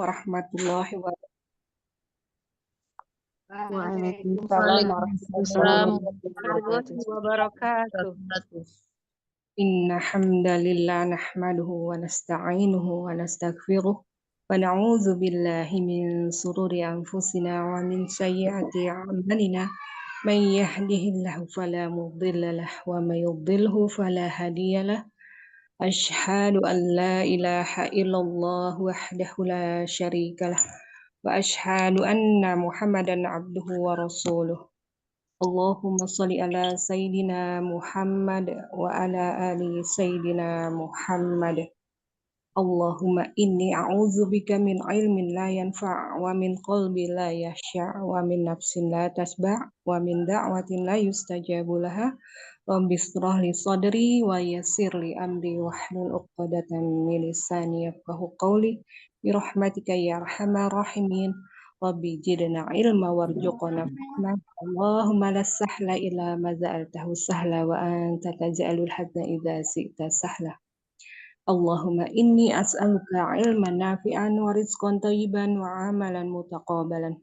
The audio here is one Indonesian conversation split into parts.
warahmatullahi Waalaikumsalam Waalaikumsalam warahmatullahi warahmatullahi wabarakatuh. wabarakatuh. Inna hamdalillah nahmaduhu wa nasta'inuhu wa nastaghfiruh wa na'udzu billahi min sururi anfusina wa min sayyiati a'malina man yahdihillahu fala mudilla lahu wa may yudlilhu fala hadiyalah. Asyhadu an la ilaha illallah wahdahu la syarikalah wa asyhadu anna Muhammadan abduhu wa rasuluh. Allahumma sholli ala Sayyidina Muhammad wa ala ali Sayyidina Muhammad. Allahumma inni a'udzubika min ilmin la yanfa' wa min qalbi la yakhsha' wa min nafsin la tasba' wa min da'watin la yustajabu laha. Rabbi shrah li sadri wa yassir li amri wahlul 'uqdatam min lisani yafqahu qawli bi rahmatika ya arhamar rahimin. Rabbi zidna ilma warzuqna fahma. Allahumma la sahla illa ma ja'altahu sahla wa anta taj'alul hazna idza syi'ta sahla. Allahumma inni as'aluka ilman nafi'an wa rizqan thayyiban wa amalan mutaqabbalan.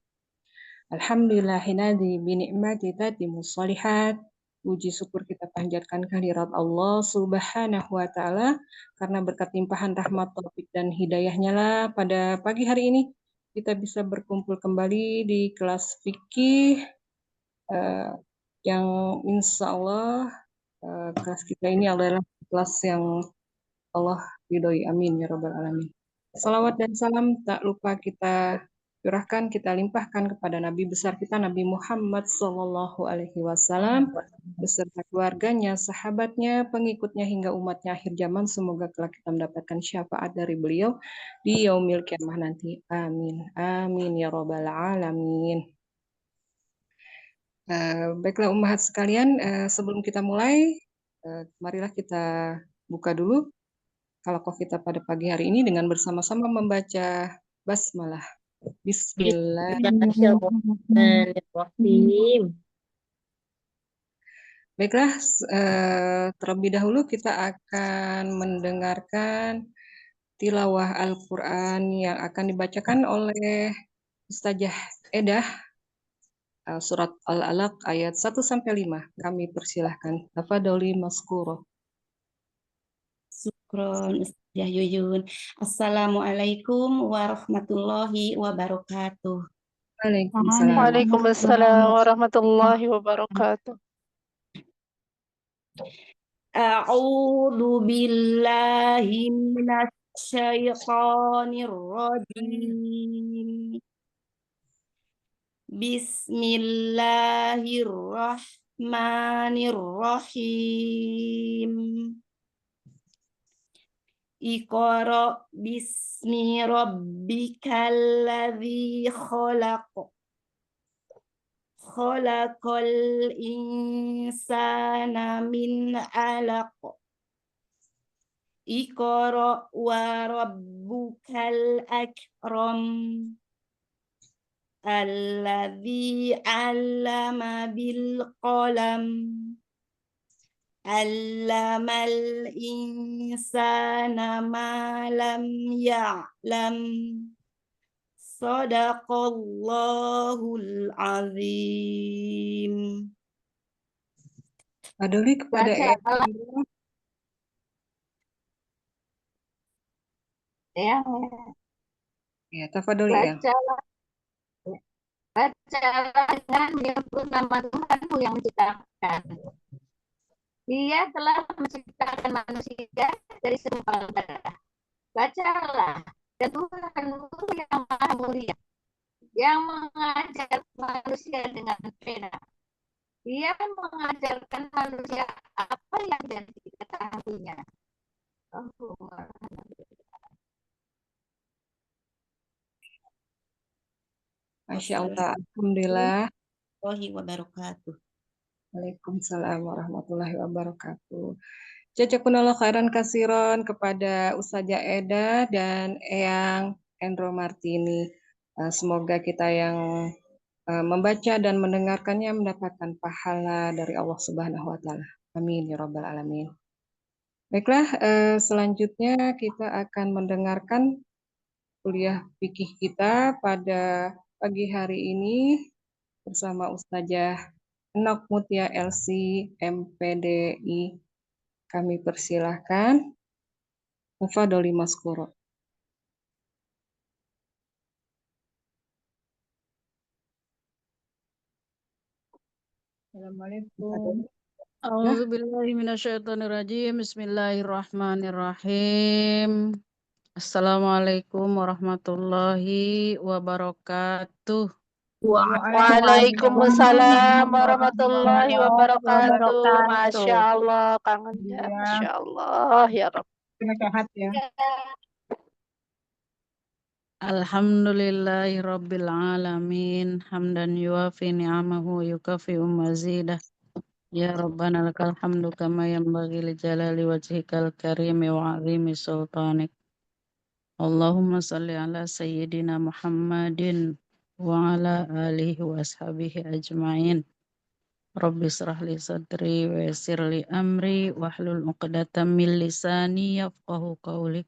Alhamdulillahilladzi bi ni'mati tatimmus shalihat. Puji syukur kita panjatkan kehadirat Allah Subhanahu wa taala karena berkat limpahan rahmat, taufik dan hidayahnya lah pada pagi hari ini kita bisa berkumpul kembali di kelas fikih yang insya Allah kelas kita ini adalah kelas yang Allah ridhoi, amin ya rabbal alamin. Salawat dan salam tak lupa kita curahkan, kita limpahkan kepada Nabi besar kita Nabi Muhammad Sallallahu Alaihi Wasallam beserta keluarganya, sahabatnya, pengikutnya hingga umatnya akhir zaman. Semoga kelak kita mendapatkan syafaat dari beliau di yaumil kiamah nanti. Amin, amin ya rabbal alamin. Baiklah ummahat sekalian, sebelum kita mulai, marilah kita buka dulu halaqah kita pada pagi hari ini dengan bersama-sama membaca basmalah. Bismillah. Bismillahirrahmanirrahim. Baiklah, terlebih dahulu kita akan mendengarkan tilawah Al-Quran yang akan dibacakan oleh Ustazah Edah, surat Al-Alaq ayat 1-5. Kami persilahkan. Tafadholi maskuro. Syukron Ustazah Yuyun. Assalamualaikum warahmatullahi wabarakatuh. Waalaikumsalam. Waalaikumsalam warahmatullahi wabarakatuh. A'udzu billahi minasy syaithanir rajim. Bismillahirrahmanirrahim. Iqra bismi rabbikal ladzi khalaq. Khalaqal insana min 'alaq. Iqra wa rabbukal akram. Alladzi 'allama bil qalam. Allamal insana ma lam ya'lam. Shadaqallahul azim. Tafadholi kepada Ya, ya, tafadholi ya. bacalah dengan menyebut nama Tuhanmu yang menciptakan. Dia telah menciptakan manusia dari segumpal darah. Bacalah, dan Tuhanmu yang maha mulia, yang mengajar manusia dengan pena. Dia mengajarkan manusia apa yang tidak diketahuinya. Masya Allah, alhamdulillah. Warahmatullahi wabarakatuh. Waalaikumsalam warahmatullahi wabarakatuh. Jazakumullah khairan kasiron kepada Ustazah Eda dan Eyang Endro Martini. Semoga kita yang membaca dan mendengarkannya mendapatkan pahala dari Allah Subhanahu wa taala. Amin ya rabbal alamin. Baiklah, selanjutnya kita akan mendengarkan kuliah fikih kita pada pagi hari ini bersama Ustazah Enok Mutia LC MPDI. Kami persilahkan. Tafadholi Maskuro. Assalamualaikum. A'udzubillahi minasyaitonirrajim. Bismillahirrahmanirrahim. Assalamualaikum warahmatullahi wabarakatuh. Waalaikumsalam warahmatullahi wabarakatuh. wabarakatuh. Masya Allah, kangennya. Iya, Masya Allah, ya Rabbi. kena sehat ya. Alhamdulillahi rabbil alamin. Hamdan yuafi ni'amahu yukafi'u mazidah. Ya Rabbana lakal hamdu kama yanbaghi li jalali wajhikal karimi wa 'azimi sultanik. Allahumma salli ala sayyidina Muhammadin wa ala alihi wa ashabihi ajma'in. Rabbi israh li sadri wa yassir li amri wahlul 'uqdatam min lisani yafqahu qawli.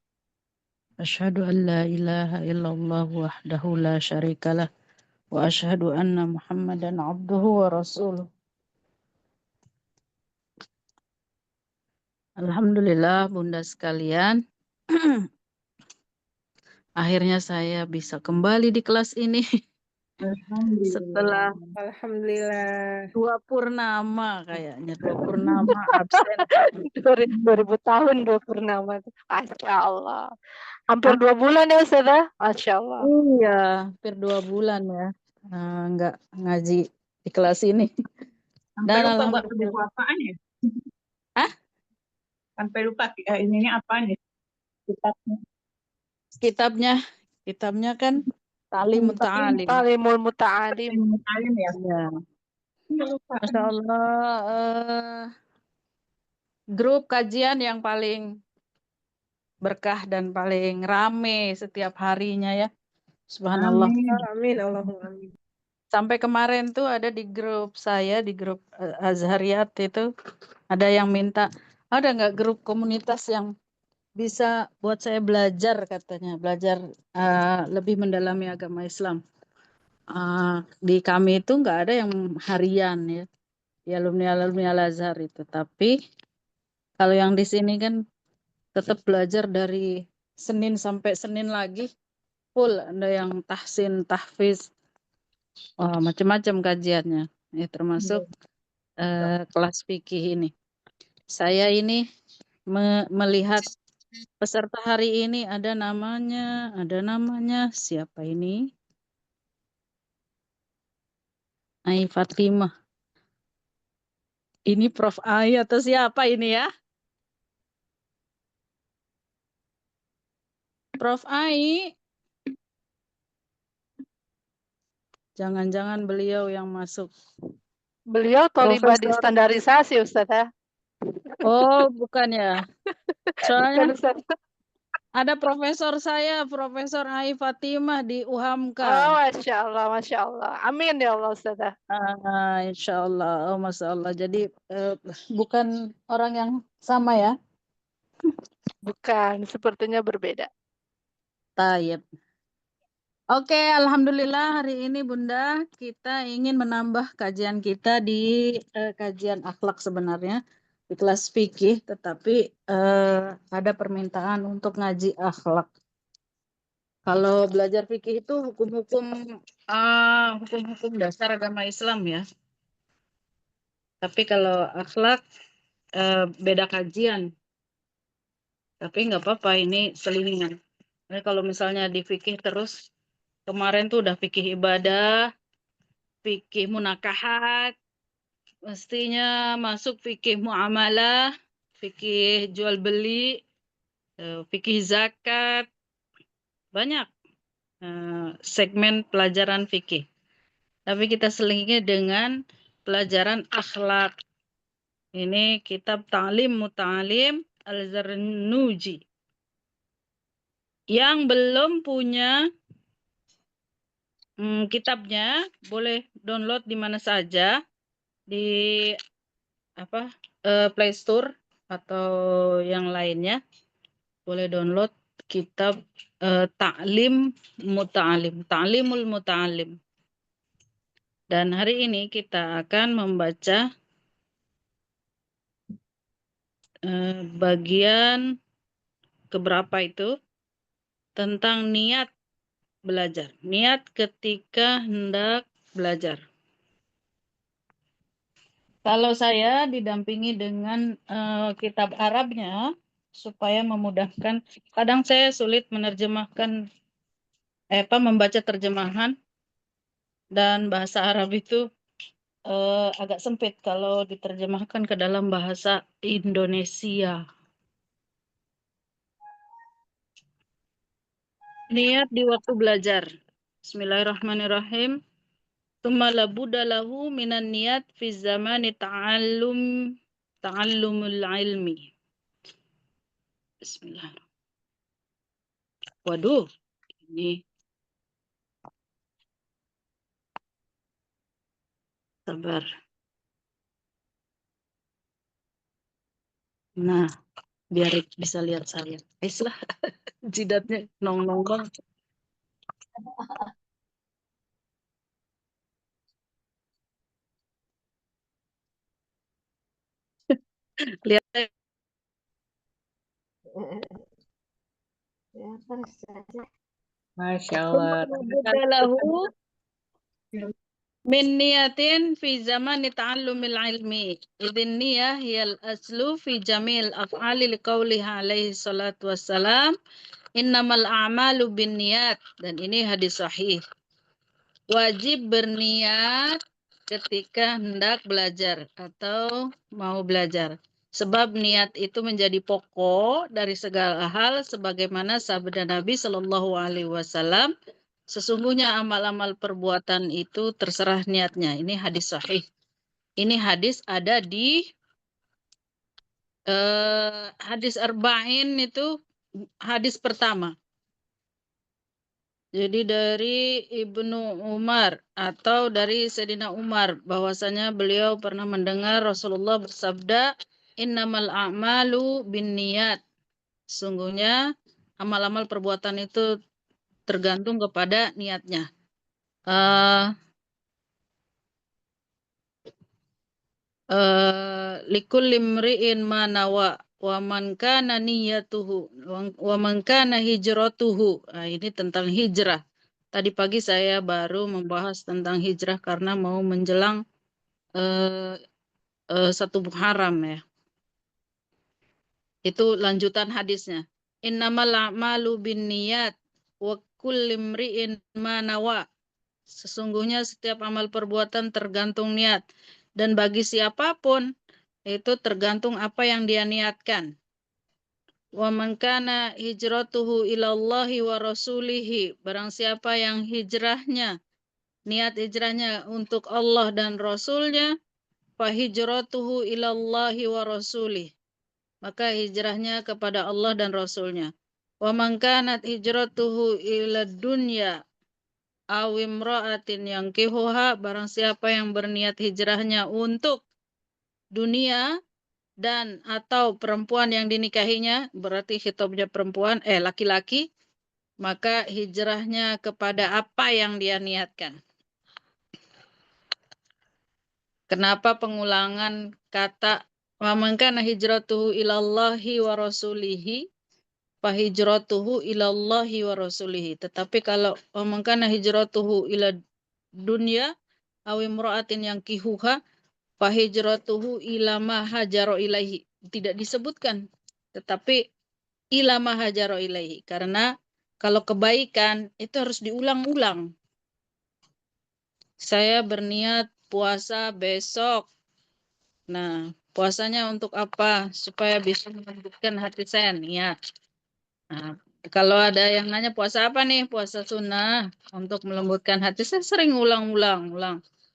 Asyhadu an la ilaha illallah wahdahu la syarikalah wa asyhadu anna Muhammadan abduhu wa rasuluh. Alhamdulillah Bunda sekalian, akhirnya saya bisa kembali di kelas ini setelah Alhamdulillah. 2 purnama kayaknya, 2 purnama absen. 2000 tahun 2 purnama. Masya Allah. Hampir 2 bulan ya Ustazah. Masya Allah. Iya, hampir 2 bulan ya, nggak ngaji di kelas ini. Sampai Dan lupa Mbak buku alhamdulillah. apaan ya? Hah? Sampai lupa ininya apaan ya? Kitabnya kan Ta'lim Muta'alim. Talimul muta'alim. Alim ya? Iya. Lupa. Masya Allah, grup kajian yang paling berkah dan paling rame setiap harinya ya. Subhanallah. Amin. Amin. Allahumma amin. Sampai kemarin tuh ada di grup saya, di grup Azhariyat itu, ada yang minta, ada nggak grup komunitas yang bisa buat saya belajar katanya, belajar lebih mendalami agama Islam. Di kami itu nggak ada yang harian ya, di alumni Al-Azhar itu. Tapi kalau yang di sini kan tetap belajar dari Senin sampai Senin lagi full, ada yang tahsin, tahfiz, macam-macam kajiannya, ya termasuk kelas fikih ini. Saya ini melihat peserta hari ini ada namanya siapa ini? Ai Fatimah. Ini Prof. Ai atau siapa ini ya? Prof. Ai. Jangan-jangan beliau yang masuk. Beliau tolibah di Profesor. standarisasi Ustazah. Oh, bukan ya. Soalnya Bukan, Ustazah. ada profesor saya, Profesor Ai Fatimah di Oh, UHAMKA. Masya Allah, Masya Allah. Amin ya Allah Ustazah. Insya Allah, Masya Allah. Jadi bukan orang yang sama ya? Bukan, sepertinya berbeda. Tayyib. Oke, alhamdulillah hari ini Bunda kita ingin menambah kajian kita di kajian akhlak sebenarnya di kelas fikih, tetapi ada permintaan untuk ngaji akhlak. Kalau belajar fikih itu hukum-hukum dasar agama Islam ya. Tapi kalau akhlak beda kajian. Tapi nggak apa-apa, ini selingan. Ini kalau misalnya di fikih terus, kemarin tuh udah fikih ibadah, fikih munakahat, mestinya masuk fikih muamalah, fikih jual beli, fikih zakat, banyak segmen pelajaran fikih. Tapi kita selingi dengan pelajaran akhlak. Ini kitab Ta'lim Muta'alim Al-Zarnuji. Yang belum punya kitabnya boleh download di mana saja, di Play Store atau yang lainnya, boleh download kitab Ta'lim Muta'alim, Ta'limul Muta'alim. Dan hari ini kita akan membaca bagian keberapa itu tentang niat belajar. Niat ketika hendak belajar. Kalau saya didampingi dengan kitab Arabnya supaya memudahkan. Kadang saya sulit menerjemahkan membaca terjemahan dan bahasa Arab itu agak sempit kalau diterjemahkan ke dalam bahasa Indonesia. Niat di waktu belajar. Bismillahirrahmanirrahim. Tsumma labudda lahu minan niyat fi zamani ta'allumul ilmi. Bismillahirrahmanirrahim. Waduh, ini sabar. Nah, biar bisa lihat saya. Lah, jidatnya nong-nong banget. Lihat saya. Ya, terus saja. Masya Allah. Lahu min niyatin fi zaman ta'allumil ilmi. Idin niyah hiyal aslu fi jamil af'ali liqauliha alaihi salatu wassalam. Innamal a'malu bin niyat. Dan ini hadis sahih. Wajib berniat ketika hendak belajar atau mau belajar. Sebab niat itu menjadi pokok dari segala hal sebagaimana sabda Nabi Shallallahu Alaihi Wasallam. Sesungguhnya amal-amal perbuatan itu terserah niatnya. Ini hadis sahih. Ini hadis ada di hadis Arba'in itu hadis pertama. Jadi dari Ibnu Umar atau dari Sayyidina Umar bahwasanya beliau pernah mendengar Rasulullah bersabda, innamal a'malu binniyat. Sungguhnya amal-amal perbuatan itu tergantung kepada niatnya. Likulli imri'in ma nawa wa man kana niyatuhu wa man kana hijratuhu. Nah, ini tentang hijrah. Tadi pagi saya baru membahas tentang hijrah karena mau menjelang 1 Muharram ya. Itu lanjutan hadisnya. Innamal a'malu binniyat wa kulli imri'in ma nawa. Sesungguhnya setiap amal perbuatan tergantung niat. Dan bagi siapapun itu tergantung apa yang dia niatkan. Wa man kana hijratuhu ilallahi wa rasulihi. Barang siapa yang hijrahnya, niat hijrahnya untuk Allah dan Rasulnya, fa hijratuhu ilallahi wa rasulih. Maka hijrahnya kepada Allah dan Rasulnya. Wa man kanat hijratuhu ila dunya aw imra'atin yankihuha. Barang siapa yang berniat hijrahnya untuk dunia dan atau perempuan yang dinikahinya, berarti khitabnya perempuan, laki-laki, maka hijrahnya kepada apa yang dia niatkan. Kenapa pengulangan kata wa man kana hijratuhu ilallahi wa rasulihi fa hijratuhu ilallahi wa rasulihi. Tetapi kalau wa man kana hijratuhu ila dunya aw imra'atin yankihuha fa hijratuhu ila ma hajara ilaihi. Tidak disebutkan, tetapi ila ma hajara ilaihi, karena kalau kebaikan itu harus diulang-ulang. Saya berniat puasa besok. Nah, puasanya untuk apa? Supaya bisa melembutkan hati saya, niat. Nah, kalau ada yang nanya puasa apa nih? Puasa sunnah untuk melembutkan hati, saya sering ulang.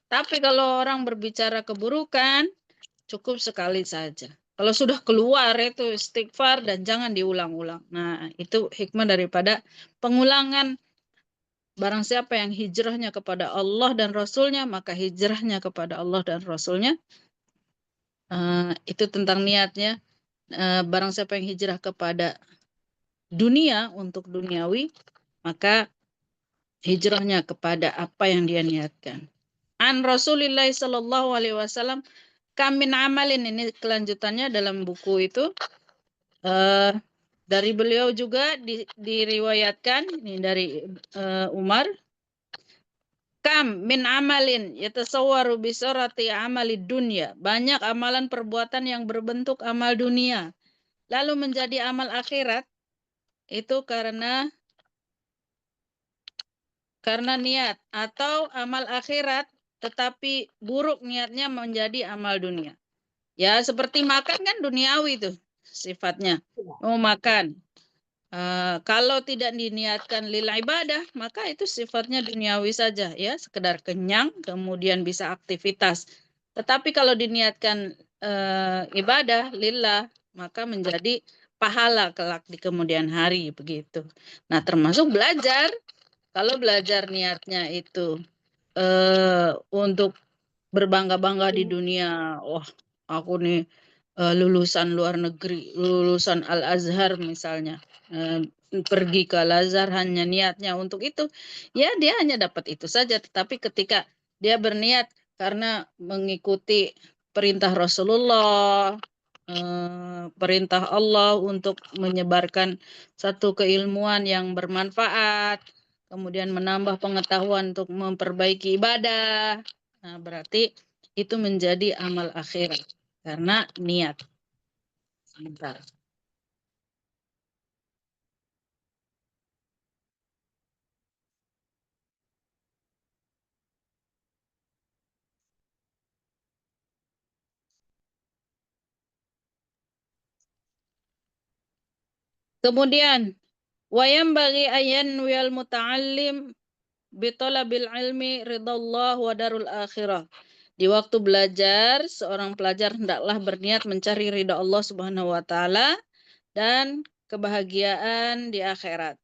Tapi kalau orang berbicara keburukan, cukup sekali saja. Kalau sudah keluar itu istighfar dan jangan diulang-ulang. Nah, itu hikmah daripada pengulangan. Barang siapa yang hijrahnya kepada Allah dan Rasulnya, maka hijrahnya kepada Allah dan Rasulnya. Itu tentang niatnya. Barang siapa yang hijrah kepada dunia untuk duniawi, maka hijrahnya kepada apa yang dia niatkan. An Rasulillah sallallahu alaihi wasallam, kam min amalin, ini kelanjutannya dalam buku itu. Dari beliau juga diriwayatkan ini dari Umar, kam min amalin yatasawwaru bisurati amali dunya, banyak amalan perbuatan yang berbentuk amal dunia lalu menjadi amal akhirat, itu karena niat, atau amal akhirat tetapi buruk niatnya menjadi amal dunia. Ya seperti makan kan duniawi tuh sifatnya, mau makan. Kalau tidak diniatkan lil ibadah, maka itu sifatnya duniawi saja, ya, sekedar kenyang kemudian bisa aktivitas. Tetapi kalau diniatkan ibadah lillah, maka menjadi pahala kelak di kemudian hari, begitu. Nah, termasuk belajar. Kalau belajar niatnya itu untuk berbangga-bangga di dunia, wah aku nih lulusan luar negeri, lulusan Al-Azhar misalnya, pergi ke Al-Azhar hanya niatnya untuk itu, ya dia hanya dapat itu saja. Tetapi ketika dia berniat karena mengikuti perintah Rasulullah, perintah Allah untuk menyebarkan satu keilmuan yang bermanfaat, kemudian menambah pengetahuan untuk memperbaiki ibadah, nah berarti itu menjadi amal akhirat karena niat. Sebentar. Kemudian wayam bagi ayan wal muta'allim bitolabil ilmi ridallah wa darul akhirah. Di waktu belajar, seorang pelajar hendaklah berniat mencari ridha Allah Subhanahu wa taala dan kebahagiaan di akhirat,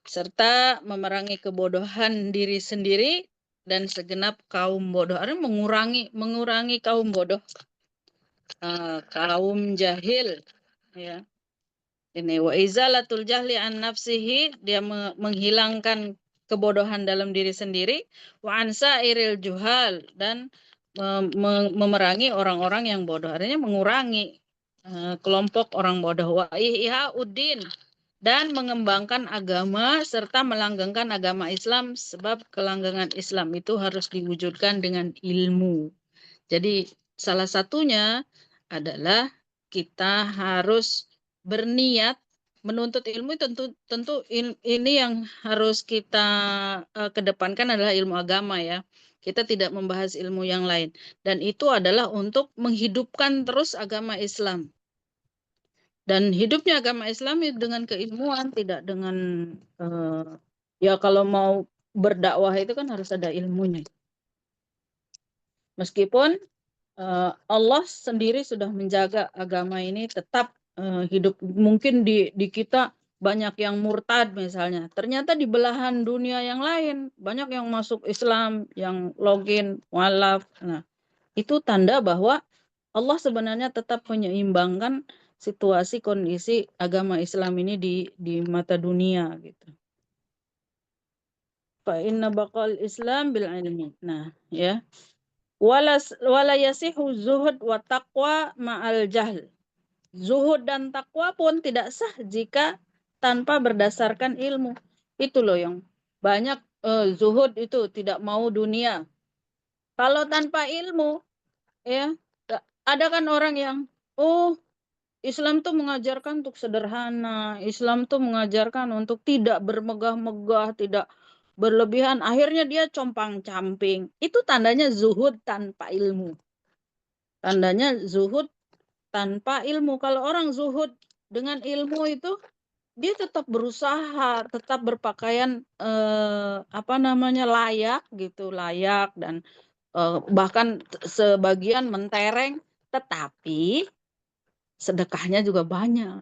serta memerangi kebodohan diri sendiri dan segenap kaum bodoh. Artinya mengurangi kaum bodoh, kaum jahil, ya. Ini wa izalatul jahli an nafsihi, dia menghilangkan kebodohan dalam diri sendiri, wa ansa iril juhal, dan memerangi orang-orang yang bodoh. Artinya mengurangi kelompok orang bodoh. Wa ihya uddin, dan mengembangkan agama serta melanggengkan agama Islam, sebab kelanggengan Islam itu harus diwujudkan dengan ilmu. Jadi salah satunya adalah kita harus berniat menuntut ilmu. Tentu ini yang harus kita kedepankan adalah ilmu agama, ya. Kita tidak membahas ilmu yang lain, dan itu adalah untuk menghidupkan terus agama Islam. Dan hidupnya agama Islam dengan keilmuan, tidak dengan ya kalau mau berdakwah itu kan harus ada ilmunya. Meskipun Allah sendiri sudah menjaga agama ini tetap hidup. Mungkin di kita banyak yang murtad misalnya. Ternyata di belahan dunia yang lain banyak yang masuk Islam, yang login, walaf. Nah, itu tanda bahwa Allah sebenarnya tetap menyeimbangkan situasi kondisi agama Islam ini di mata dunia, gitu. Fa inna baqal Islam bil ilmi. Nah, ya. Wala yasihu zuhud wa taqwa ma'al jahl. Zuhud dan takwa pun tidak sah jika tanpa berdasarkan ilmu. Itu loh yang banyak zuhud itu tidak mau dunia. Kalau tanpa ilmu, ya, ada kan orang yang Islam tuh mengajarkan untuk sederhana, Islam tuh mengajarkan untuk tidak bermegah-megah, tidak berlebihan. Akhirnya dia compang-camping. Itu tandanya zuhud tanpa ilmu. Tandanya zuhud tanpa ilmu. Kalau orang zuhud dengan ilmu itu, dia tetap berusaha, tetap berpakaian layak gitu, layak, dan bahkan sebagian mentereng, tetapi sedekahnya juga banyak.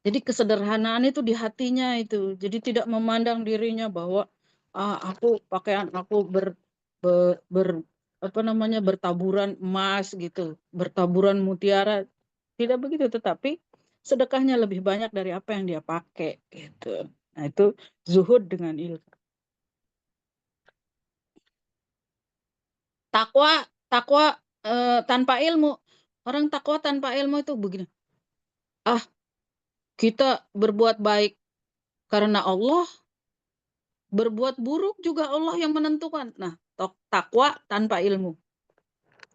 Jadi kesederhanaan itu di hatinya itu. Jadi tidak memandang dirinya bahwa aku pakaian aku bertaburan emas gitu, bertaburan mutiara. Tidak begitu, tetapi sedekahnya lebih banyak dari apa yang dia pakai gitu. Nah, itu zuhud dengan ilmu. Takwa tanpa ilmu. Orang takwa tanpa ilmu itu begini. Kita berbuat baik karena Allah, berbuat buruk juga Allah yang menentukan. Nah, takwa tanpa ilmu.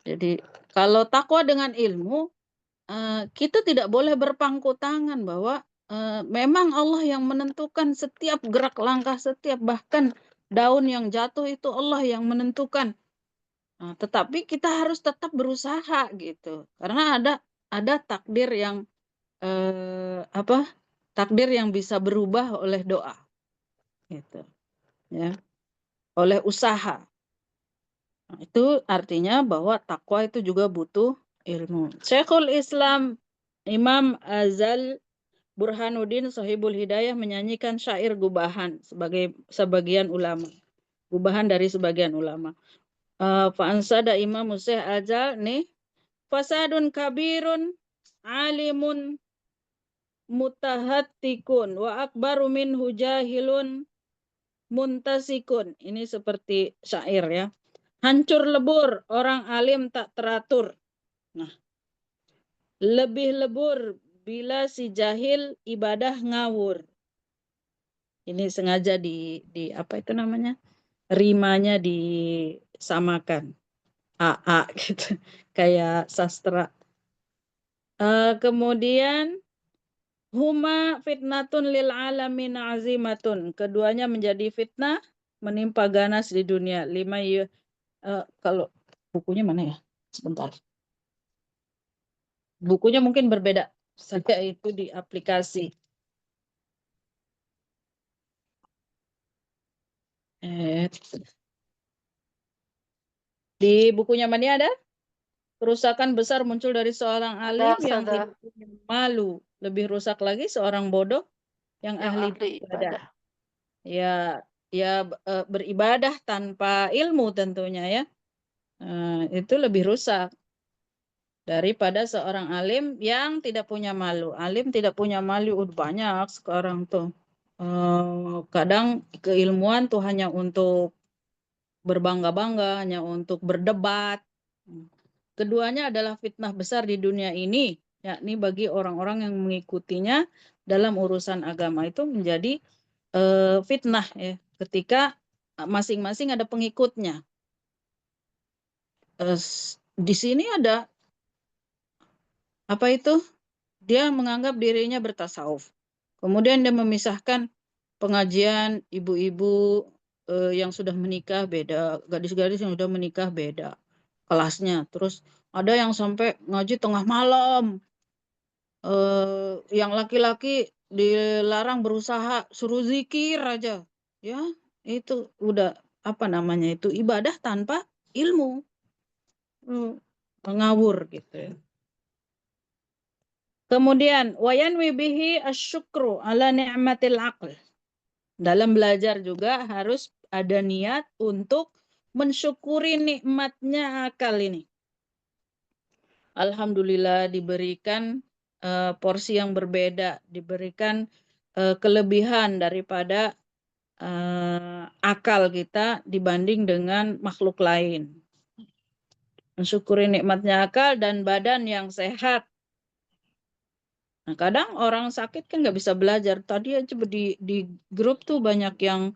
Jadi kalau takwa dengan ilmu, kita tidak boleh berpangku tangan bahwa memang Allah yang menentukan setiap gerak langkah, setiap bahkan daun yang jatuh itu Allah yang menentukan. Nah, tetapi kita harus tetap berusaha gitu, karena ada takdir yang takdir yang bisa berubah oleh doa, gitu, ya, oleh usaha. Nah, itu artinya bahwa takwa itu juga butuh ilmu. Syekhul Islam Imam Azal Burhanuddin Sahibul Hidayah menyanyikan syair gubahan sebagai sebagian ulama. Gubahan dari sebagian ulama. Fa'ansada Imam Syekh Azal nih, fasadun kabirun alimun mutahattikun wa akbaru minhu jahilun muntasikun. Ini seperti syair ya. Hancur lebur orang alim tak teratur. Nah, lebih lebur bila si jahil ibadah ngawur. Ini sengaja di apa itu namanya? Rimanya disamakan. AA gitu. Kayak sastra. Kemudian huma fitnatun lil alamin azimatun. Keduanya menjadi fitnah menimpa ganas di dunia. Kalau bukunya mana ya? Sebentar. Bukunya mungkin berbeda. Saya itu di aplikasi. Di bukunya mana ada? Kerusakan besar muncul dari seorang alim yang tidak punya malu. Lebih rusak lagi seorang bodoh yang ahli ibadah. Ya, beribadah tanpa ilmu tentunya ya. Itu lebih rusak daripada seorang alim yang tidak punya malu. Alim tidak punya malu banyak sekarang tuh. Kadang keilmuan tuh hanya untuk berbangga-bangga, hanya untuk berdebat. Keduanya adalah fitnah besar di dunia ini, yakni bagi orang-orang yang mengikutinya dalam urusan agama itu menjadi fitnah ya, ketika masing-masing ada pengikutnya. Di sini ada apa itu? Dia menganggap dirinya bertasawuf. Kemudian dia memisahkan pengajian ibu-ibu yang sudah menikah beda, gadis-gadis yang sudah menikah beda kelasnya. Terus ada yang sampai ngaji tengah malam. Yang laki-laki dilarang berusaha, suruh zikir aja. Ya, itu udah apa namanya itu ibadah tanpa ilmu. Mengawur gitu ya. Kemudian wayanwi bihi asyukru ala ni'matil aql. Dalam belajar juga harus ada niat untuk mensyukuri nikmatnya akal ini. Alhamdulillah diberikan porsi yang berbeda, diberikan kelebihan daripada akal kita dibanding dengan makhluk lain. Mensyukuri nikmatnya akal dan badan yang sehat. Nah, kadang orang sakit kan nggak bisa belajar. Tadi aja di grup tuh banyak yang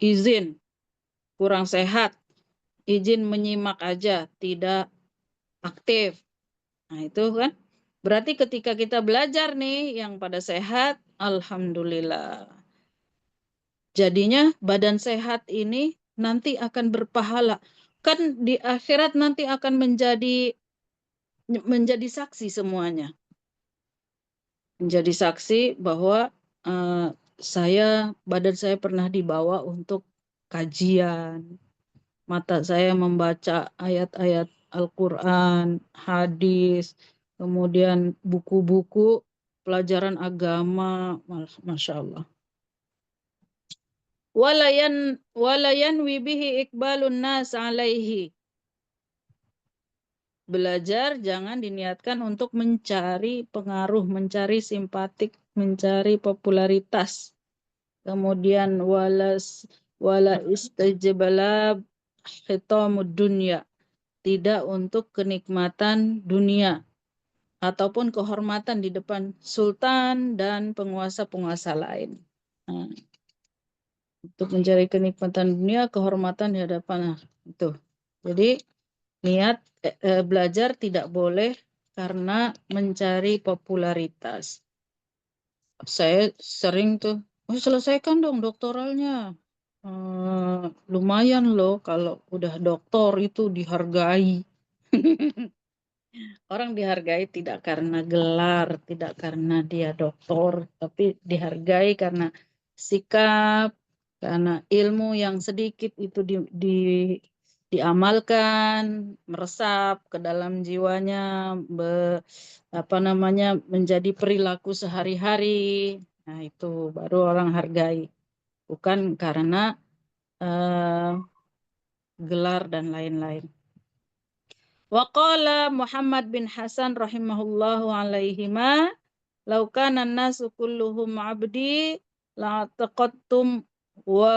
izin kurang sehat, izin menyimak aja, tidak aktif. Nah, itu kan berarti ketika kita belajar nih yang pada sehat, alhamdulillah. Jadinya badan sehat ini nanti akan berpahala. Kan di akhirat nanti akan menjadi saksi semuanya. Menjadi saksi bahwa badan saya pernah dibawa untuk kajian. Mata saya membaca ayat-ayat Al-Quran, hadis, kemudian buku-buku pelajaran agama, Masya Allah. Walayan wibihi ikbalun nas alaihi. belajar jangan diniatkan untuk mencari pengaruh, mencari simpatik, mencari popularitas. Kemudian wala istajbala hitamud dunya, tidak untuk kenikmatan dunia ataupun kehormatan di depan sultan dan penguasa-penguasa lain. Nah, untuk mencari kenikmatan dunia, kehormatan di hadapan itu. Jadi niat belajar tidak boleh karena mencari popularitas. Saya sering tuh, selesaikan dong doktoralnya. Lumayan loh kalau udah doktor itu dihargai. Orang dihargai tidak karena gelar, tidak karena dia doktor, tapi dihargai karena sikap, karena ilmu yang sedikit itu diamalkan, meresap ke dalam jiwanya, menjadi perilaku sehari-hari. Nah, itu baru orang hargai, bukan karena gelar dan lain-lain. Waqala Muhammad bin Hasan rahimahullahu alaihima, "Lau kana an-nasu kulluhum 'abdi la'taqattum wa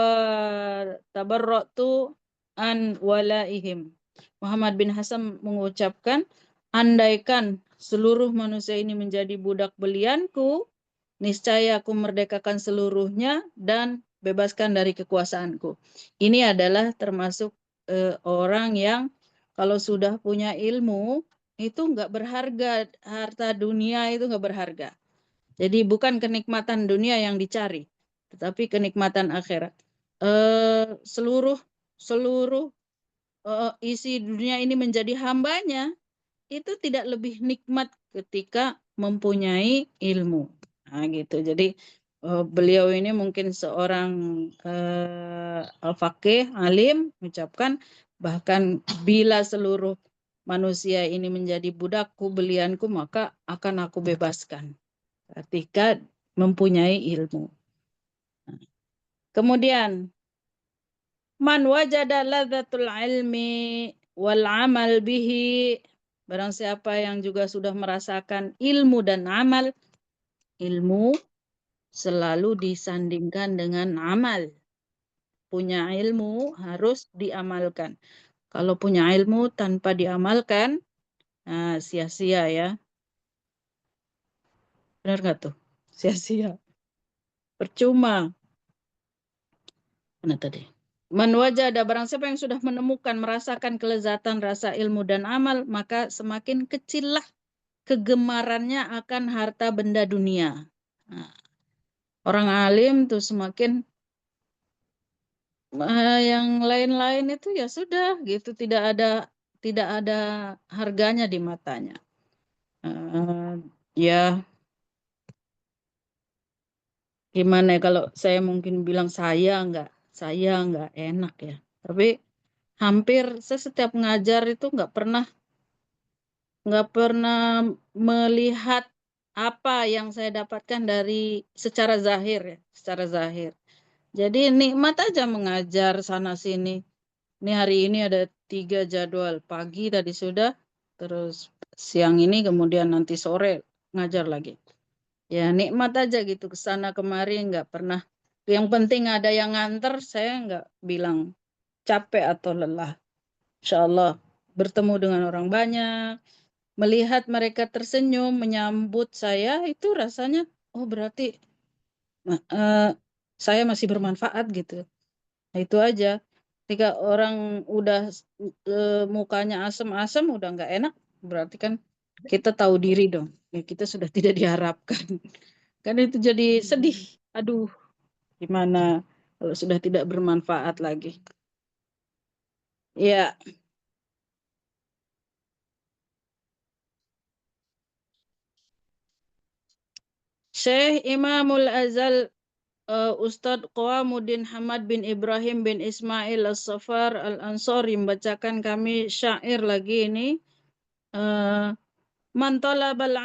tabarra'tu an walaihim." Muhammad bin Hasan mengucapkan, andaikan seluruh manusia ini menjadi budak belianku, niscaya aku merdekakan seluruhnya dan bebaskan dari kekuasaanku. Ini adalah termasuk orang yang kalau sudah punya ilmu itu nggak berharga, harta dunia itu nggak berharga. Jadi bukan kenikmatan dunia yang dicari, tetapi kenikmatan akhirat. Seluruh isi dunia ini menjadi hambanya, itu tidak lebih nikmat ketika mempunyai ilmu. Nah, gitu. Jadi beliau ini mungkin seorang al-faqih, alim, mengucapkan bahkan bila seluruh manusia ini menjadi budakku, belianku, maka akan aku bebaskan ketika mempunyai ilmu. Kemudian man wajada ladzatul ilmi wal amal bihi, barang siapa yang juga sudah merasakan ilmu dan amal. Ilmu selalu disandingkan dengan amal. Punya ilmu harus diamalkan. Kalau punya ilmu tanpa diamalkan, nah, sia-sia ya. Benar nggak tuh? Sia-sia. Percuma. Mana tadi? Man wajada, barang siapa yang sudah menemukan, merasakan kelezatan rasa ilmu dan amal, maka semakin kecillah kegemarannya akan harta benda dunia. Nah, orang alim tuh semakin yang lain-lain itu ya sudah gitu, tidak ada harganya di matanya. Ya gimana ya, kalau saya mungkin bilang saya nggak enak ya, tapi hampir saya setiap ngajar itu nggak pernah melihat apa yang saya dapatkan dari secara zahir ya, secara zahir. Jadi nikmat aja mengajar sana sini. Ini hari ini ada 3 jadwal, pagi tadi sudah, terus siang ini, kemudian nanti sore ngajar lagi. Ya nikmat aja gitu, kesana kemari nggak pernah. Yang penting ada yang nganter, saya nggak bilang capek atau lelah. Insya Allah bertemu dengan orang banyak, melihat mereka tersenyum, menyambut saya, itu rasanya, oh berarti saya masih bermanfaat gitu. Nah, itu aja. Ketika orang udah mukanya asem-asem, udah nggak enak, berarti kan kita tahu diri dong. Ya, kita sudah tidak diharapkan. Kan itu jadi sedih. Aduh, gimana kalau sudah tidak bermanfaat lagi. Ya, Syekh Imamul Azal Ustadz Qawamuddin Hamad bin Ibrahim bin Ismail As-Safar Al-Ansari membacakan kami syair lagi ini. Man talabal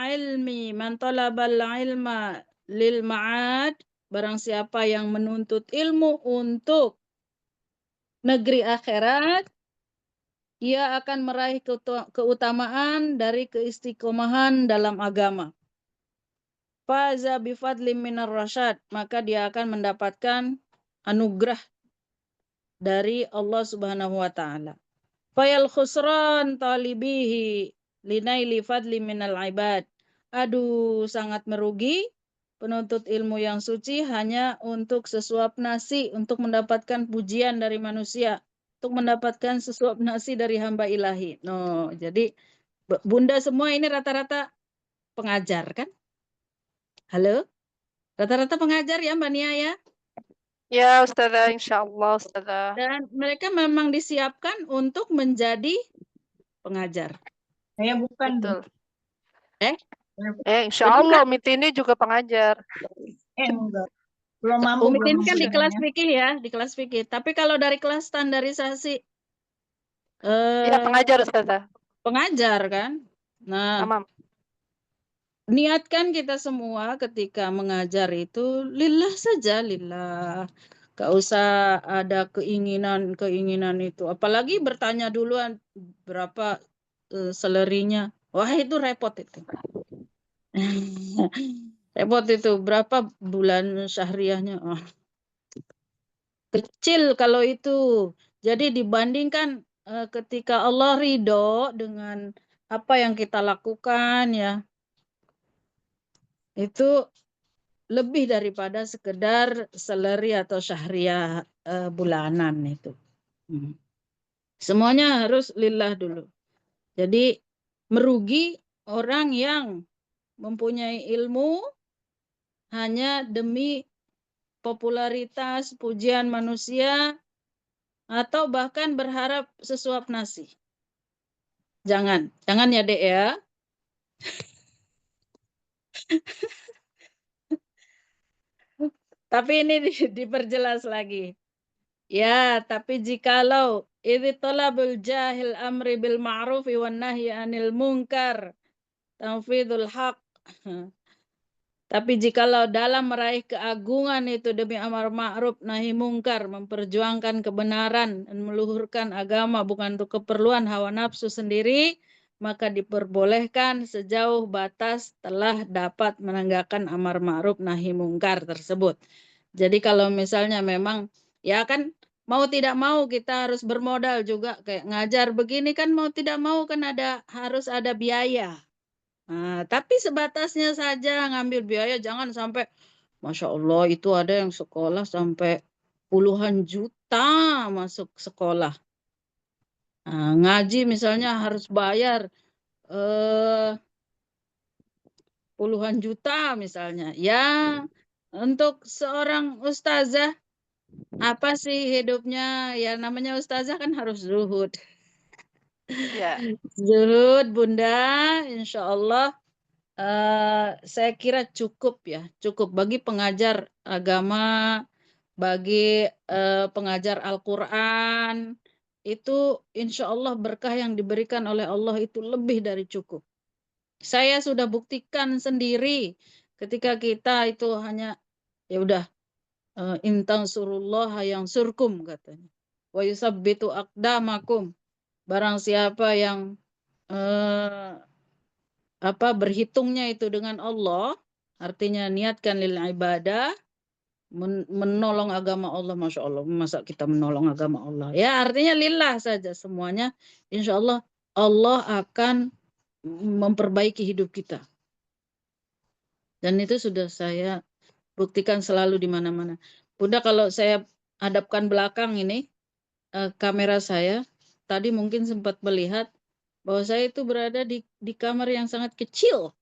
ilma lil ma'ad, barang siapa yang menuntut ilmu untuk negeri akhirat, ia akan meraih keutamaan dari keistiqomahan dalam agama. Faza bifadlim minar rasyad, maka dia akan mendapatkan anugerah dari Allah Subhanahu wa taala. Fayal khusran talibihi linaili fadli minal ibad. Aduh, sangat merugi penuntut ilmu yang suci hanya untuk sesuap nasi, untuk mendapatkan pujian dari manusia, untuk mendapatkan sesuap nasi dari hamba ilahi. No, jadi bunda semua ini rata-rata pengajar kan? Halo? Rata-rata pengajar ya Mbak Nia ya? Ya Ustazah, insya Allah Ustazah. Dan mereka memang disiapkan untuk menjadi pengajar. Saya bukan. Betul. Eh? Insya Allah Umi Tini juga pengajar. Enggak. Belum mampu. Umi belum Tini kan mampu di kelas dengannya. fikih ya, di kelas fikih. Tapi kalau dari kelas standarisasi Ya pengajar Ustazah. pengajar kan. Nah, Tamam. niatkan kita semua ketika mengajar itu lillah saja, lillah. Gak usah ada keinginan itu. Apalagi bertanya duluan berapa salary-nya. Wah, itu repot itu. Repot itu. Berapa bulan syahriahnya? Oh. Kecil kalau itu. Jadi dibandingkan ketika Allah ridho dengan apa yang kita lakukan ya, itu lebih daripada sekedar salary atau syahriah bulanan itu. Semuanya harus lillah dulu. Jadi merugi orang yang mempunyai ilmu hanya demi popularitas, pujian manusia, atau bahkan berharap sesuap nasi. Jangan ya Dek ya. Tapi ini diperjelas lagi. Ya, tapi jikalau idh talabul jahil amri bil ma'rufi wan nahyi anil munkar tanfidul haq. Tapi jikalau dalam meraih keagungan itu demi amar ma'ruf nahi mungkar, memperjuangkan kebenaran dan meluhurkan agama bukan untuk keperluan hawa nafsu sendiri, maka diperbolehkan sejauh batas telah dapat menegakkan amar ma'ruf nahi mungkar tersebut. Jadi kalau misalnya memang ya kan mau tidak mau kita harus bermodal juga, kayak ngajar begini kan mau tidak mau kan harus ada biaya. Nah, tapi sebatasnya saja ngambil biaya, jangan sampai, Masya Allah itu ada yang sekolah sampai puluhan juta masuk sekolah. Nah, ngaji misalnya harus bayar puluhan juta misalnya. Ya, untuk seorang ustazah, apa sih hidupnya? Ya namanya ustazah kan harus zuhud. Ya. Zuhud Bunda, insya Allah. Saya kira cukup ya, cukup bagi pengajar agama, bagi pengajar Al-Quran, itu insya Allah berkah yang diberikan oleh Allah itu lebih dari cukup. Saya sudah buktikan sendiri ketika kita itu hanya, ya udah, intang surullah yang surkum katanya. Wa yusabbitu aqdamakum. Barang siapa yang berhitungnya itu dengan Allah, artinya niatkan lil ibadah, menolong agama Allah, Masya Allah, masa kita menolong agama Allah, ya artinya lillah saja semuanya, insya Allah Allah akan memperbaiki hidup kita, dan itu sudah saya buktikan selalu di mana-mana. Bunda, kalau saya hadapkan belakang ini kamera saya, tadi mungkin sempat melihat bahwa saya itu berada di kamar yang sangat kecil.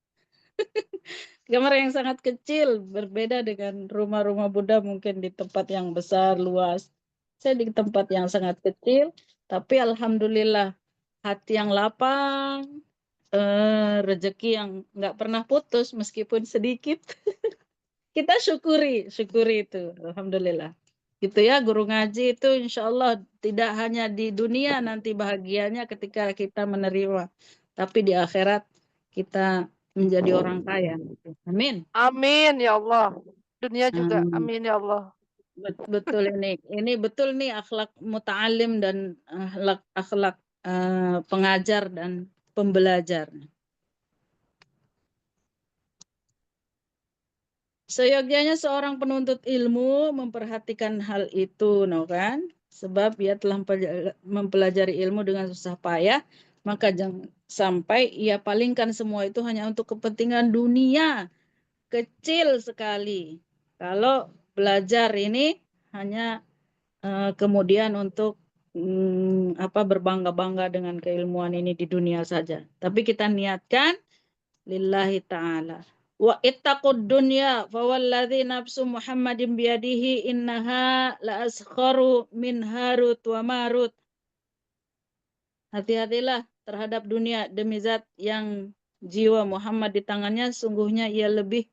Kamar yang sangat kecil, berbeda dengan rumah-rumah Bunda mungkin di tempat yang besar, luas. Saya di tempat yang sangat kecil, tapi alhamdulillah hati yang lapang, rezeki yang nggak pernah putus meskipun sedikit. Kita syukuri itu, alhamdulillah. Gitu ya, guru ngaji itu insya Allah tidak hanya di dunia nanti bahagianya ketika kita menerima, tapi di akhirat kita menjadi orang kaya. Amin. Amin ya Allah. Dunia juga. Amin ya Allah. Betul ini betul nih akhlak muta'alim dan akhlak pengajar dan pembelajar. Seyogyanya seorang penuntut ilmu memperhatikan hal itu, no kan? Sebab ia telah mempelajari ilmu dengan susah payah, maka jangan sampai ia palingkan semua itu hanya untuk kepentingan dunia. Kecil sekali. Kalau belajar ini hanya kemudian untuk berbangga-bangga dengan keilmuan ini di dunia saja. Tapi kita niatkan lillahi ta'ala. Wa ittaqud dunya fawalladzi nafsu Muhammadin biyadihi innaha la askharu min Harut wa Marut. Hati-hatilah terhadap dunia demi zat yang jiwa Muhammad di tangannya, sungguhnya ia lebih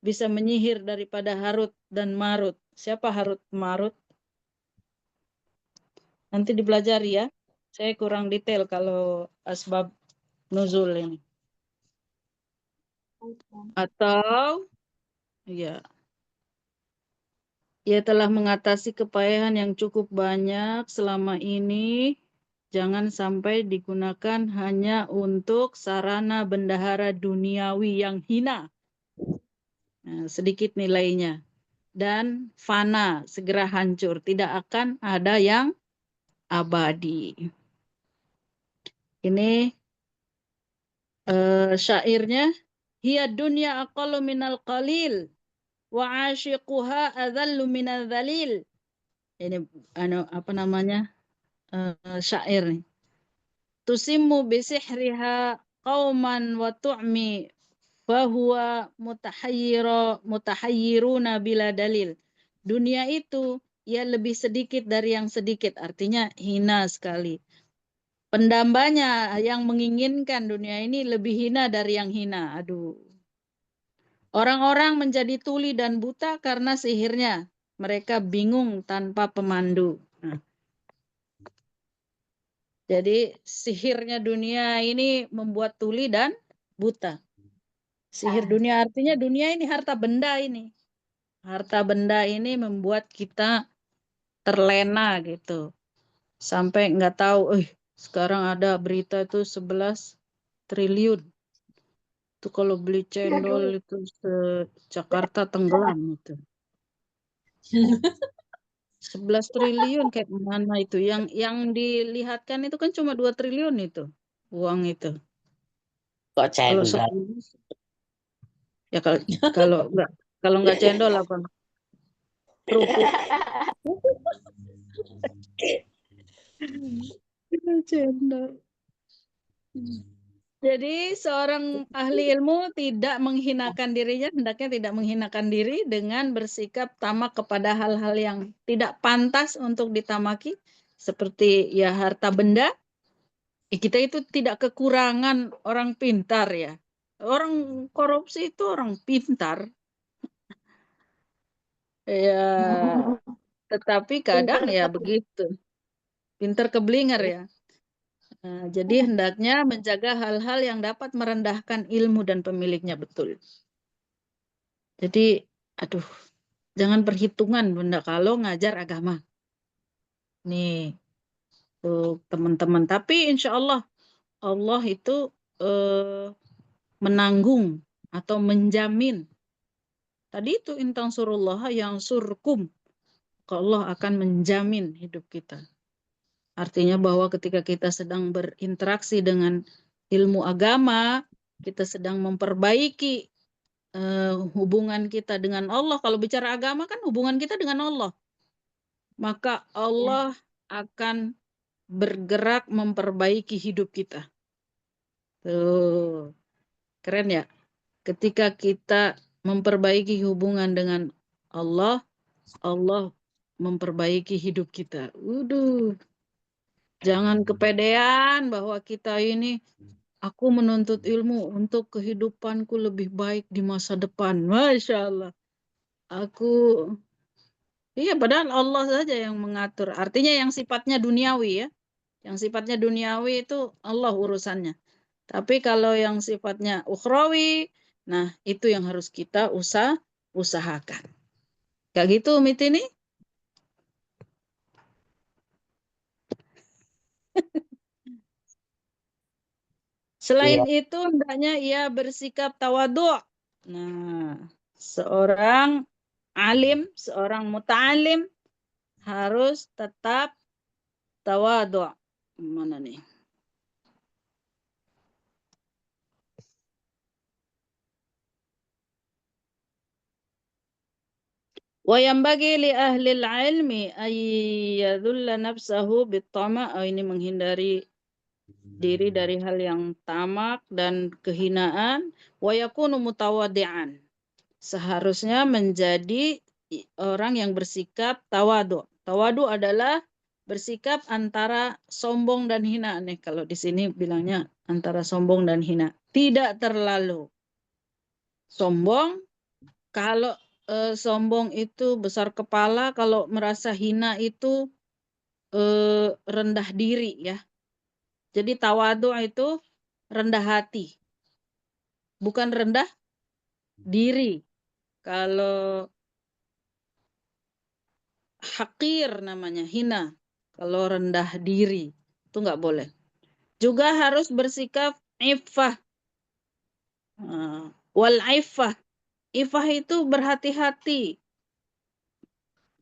bisa menyihir daripada Harut dan Marut. Siapa Harut Marut? Nanti dipelajari ya. Saya kurang detail kalau asbab nuzul ini. Atau ya, ia telah mengatasi kepayahan yang cukup banyak selama ini. Jangan sampai digunakan hanya untuk sarana bendahara duniawi yang hina. Nah, sedikit nilainya. Dan fana, segera hancur. Tidak akan ada yang abadi. Ini syairnya. Hiya dunya aqallu minal qalil. Wa ashiquha adhallu minal dhalil. Ini syair nih. Tusimmu bisihriha qauman wa tu'mi fahuwa mutahayyiruna bila dalil. Dunia itu ia lebih sedikit dari yang sedikit, artinya hina sekali. Pendambanya yang menginginkan dunia ini lebih hina dari yang hina. Aduh. Orang-orang menjadi tuli dan buta karena sihirnya. Mereka bingung tanpa pemandu. Nah. Jadi sihirnya dunia ini membuat tuli dan buta. Sihir dunia artinya dunia ini harta benda ini. Harta benda ini membuat kita terlena gitu. Sampai nggak tahu, sekarang ada berita itu 11 triliun. Itu kalau beli cendol itu Jakarta tenggelam itu. 11 triliun kayak mana itu? Yang dilihatkan itu kan cuma 2 triliun itu uang itu. Kok Kalau cendol? 10 ya kalau nggak cendol apa? Kerupuk. Cendol. Jadi seorang ahli ilmu tidak menghinakan dirinya, hendaknya tidak menghinakan diri dengan bersikap tamak kepada hal-hal yang tidak pantas untuk ditamaki, seperti ya harta benda. Kita itu tidak kekurangan orang pintar ya. Orang korupsi itu orang pintar. Ya, tetapi kadang ya begitu. Pintar keblinger ya. Nah, jadi hendaknya menjaga hal-hal yang dapat merendahkan ilmu dan pemiliknya betul. Jadi, jangan perhitungan bunda kalau ngajar agama. Nih, tuh teman-teman. Tapi insya Allah itu menanggung atau menjamin. Tadi itu intang surullah yang surkum. Allah akan menjamin hidup kita. Artinya bahwa ketika kita sedang berinteraksi dengan ilmu agama, kita sedang memperbaiki hubungan kita dengan Allah. Kalau bicara agama kan hubungan kita dengan Allah. Maka Allah akan bergerak memperbaiki hidup kita. Tuh, keren ya. Ketika kita memperbaiki hubungan dengan Allah, Allah memperbaiki hidup kita. Jangan kepedean bahwa kita ini, aku menuntut ilmu untuk kehidupanku lebih baik di masa depan. Masya Allah. Iya, padahal Allah saja yang mengatur. Artinya yang sifatnya duniawi ya. Yang sifatnya duniawi itu Allah urusannya. Tapi kalau yang sifatnya ukhrawi, nah itu yang harus kita usahakan. Kayak gitu Umi Tini? Selain itu hendaknya ia bersikap tawadhu'. Nah, seorang alim, seorang muta'alim harus tetap tawadhu'. Mana nih? Wa yanbaghi li ahli al-ilmi ay yadhulla nafsahu bit-tama'. Ini menghindari diri dari hal yang tamak dan kehinaan. Wa yakunu mutawaddi'an. Seharusnya menjadi orang yang bersikap tawadu. Tawadu adalah bersikap antara sombong dan hina. Nih, kalau di sini bilangnya antara sombong dan hina. Tidak terlalu sombong. Kalau sombong itu besar kepala, kalau merasa hina itu rendah diri ya. Jadi tawadu itu rendah hati. Bukan rendah diri. Kalau hakir namanya, hina. Kalau rendah diri, itu nggak boleh. Juga harus bersikap iffah. Wal iffah. Iffah itu berhati-hati.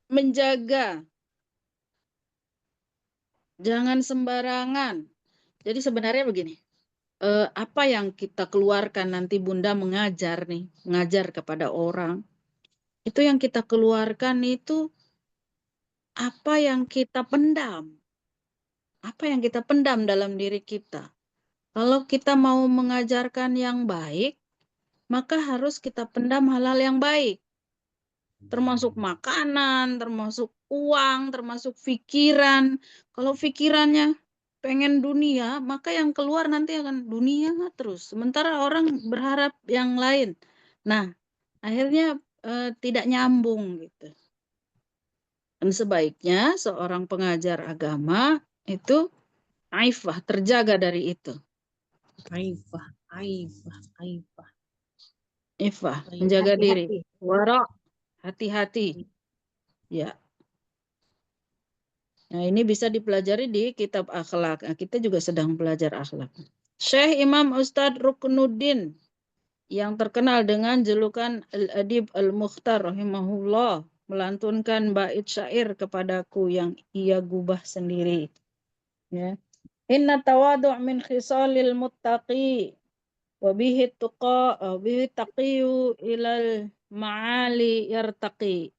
Menjaga. Jangan sembarangan. Jadi sebenarnya begini. Apa yang kita keluarkan nanti Bunda mengajar nih. Mengajar kepada orang. Itu yang kita keluarkan itu apa yang kita pendam. Apa yang kita pendam dalam diri kita. Kalau kita mau mengajarkan yang baik, maka harus kita pendam hal-hal yang baik. Termasuk makanan, termasuk uang, termasuk pikiran. Kalau pikirannya pengen dunia, maka yang keluar nanti akan dunia terus. Sementara orang berharap yang lain. Nah, akhirnya tidak nyambung gitu. Dan sebaiknya seorang pengajar agama itu aifah, terjaga dari itu. Aifah. Ifah, menjaga diri. Hati-hati. Wara, hati-hati. Ya. Nah, ini bisa dipelajari di kitab akhlak. Nah, kita juga sedang belajar akhlak. Syekh Imam Ustadz Ruknuddin yang terkenal dengan julukan Al-Adib Al-Mukhtar rahimahullah melantunkan bait syair kepadaku yang ia gubah sendiri. Ya. Inna tawadu' min khisalil muttaqi wa bihi tuqa wa bihi taqiyu ilal ma'ali yartaqi.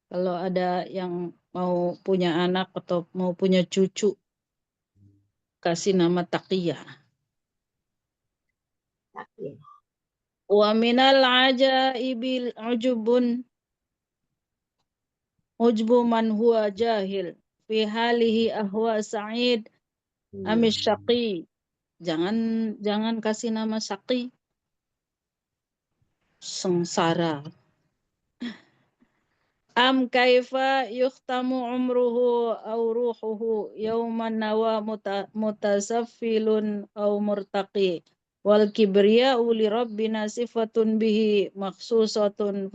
Kalau ada yang mau punya anak atau mau punya cucu, kasih nama Taqiyah. Wa minal ajaibil ujbu man huwa jahil fi halihi ahwa sa'id amis syaqi. Jangan kasih nama syaqi. Sengsara. Am kaifa yukhtamu umruhu aw ruhuhu yawman nawa mutasaffilun aw murtaqi wal kibriya'u li rabbina sifatun bihi makhsusatun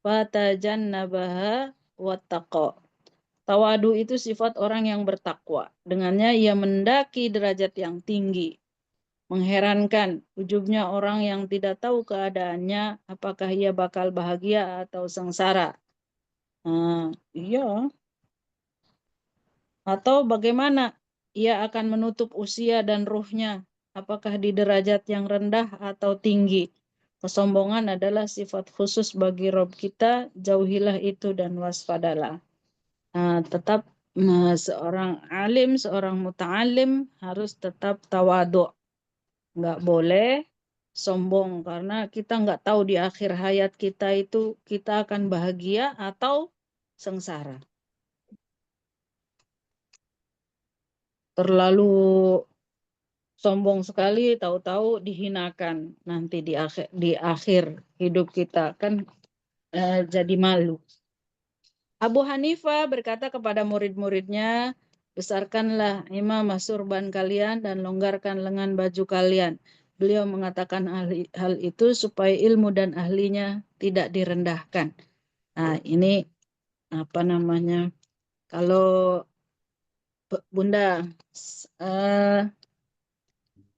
fatajannabaha wattaqa. Tawadu itu sifat orang yang bertakwa. Dengannya ia mendaki derajat yang tinggi. Mengherankan ujubnya orang yang tidak tahu keadaannya, apakah ia bakal bahagia atau sengsara. Iya. Atau bagaimana ia akan menutup usia dan ruhnya, apakah di derajat yang rendah atau tinggi. Kesombongan adalah sifat khusus bagi Rob kita, jauhilah itu dan waspadalah. Tetap seorang alim, seorang muta'alim harus tetap tawadhu'. Nggak boleh sombong karena kita nggak tahu di akhir hayat kita itu kita akan bahagia atau sengsara. Terlalu sombong sekali, tahu-tahu dihinakan nanti di akhir hidup kita kan jadi malu. Abu Hanifah berkata kepada murid-muridnya, besarkanlah imamah surban kalian dan longgarkan lengan baju kalian. Beliau mengatakan hal itu supaya ilmu dan ahlinya tidak direndahkan. Nah, ini apa namanya? Kalau Bunda,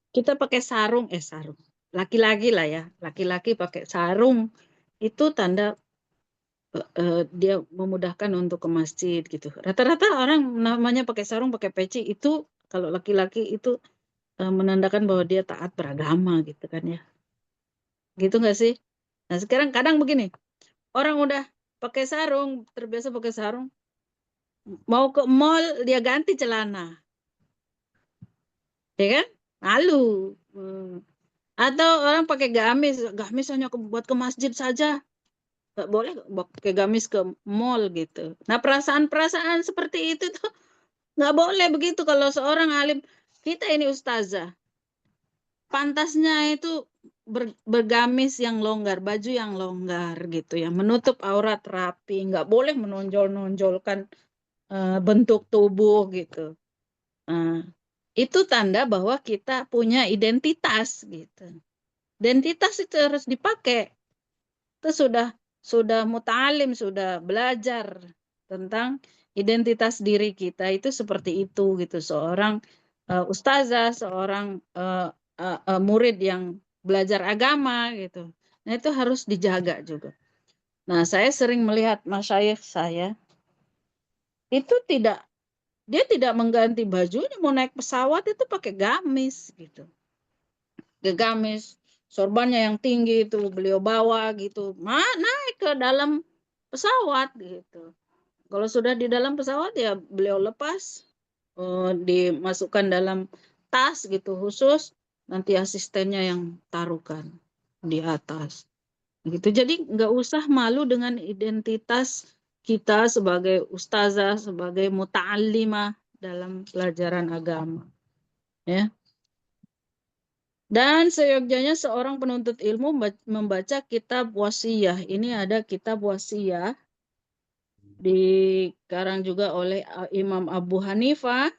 kita pakai sarung, laki-laki lah ya, laki-laki pakai sarung itu tanda dia memudahkan untuk ke masjid gitu. Rata-rata orang namanya pakai sarung, pakai peci itu kalau laki-laki itu menandakan bahwa dia taat beragama gitu kan ya. Gitu nggak sih? Nah sekarang kadang begini, orang udah pakai sarung, terbiasa pakai sarung, mau ke mall dia ganti celana, ya kan? Malu. Atau orang pakai gamis, gamis hanya buat ke masjid saja, nggak boleh pakai gamis ke mall gitu. Nah perasaan-perasaan seperti itu tuh nggak boleh begitu kalau seorang alim. Kita ini ustazah, pantasnya itu bergamis yang longgar, baju yang longgar gitu ya, menutup aurat rapi, nggak boleh menonjol-nonjolkan bentuk tubuh gitu. Nah, itu tanda bahwa kita punya identitas gitu. Identitas itu harus dipakai. Itu sudah mutalim, sudah belajar tentang identitas diri kita itu seperti itu gitu. Seorang ustazah, seorang murid yang belajar agama gitu. Nah, itu harus dijaga juga. Nah, saya sering melihat masyayikh saya itu dia tidak mengganti bajunya, mau naik pesawat itu pakai gamis gitu. Gamis, sorbannya yang tinggi itu beliau bawa gitu. Naik ke dalam pesawat gitu. Kalau sudah di dalam pesawat ya beliau lepas, dimasukkan dalam tas gitu khusus, nanti asistennya yang taruhkan di atas. Gitu. Jadi nggak usah malu dengan identitas kita sebagai ustazah, sebagai muta'allimah dalam pelajaran agama. Ya. Dan seyogyanya seorang penuntut ilmu membaca kitab wasiyah. Ini ada kitab wasiyah dikarang juga oleh Imam Abu Hanifah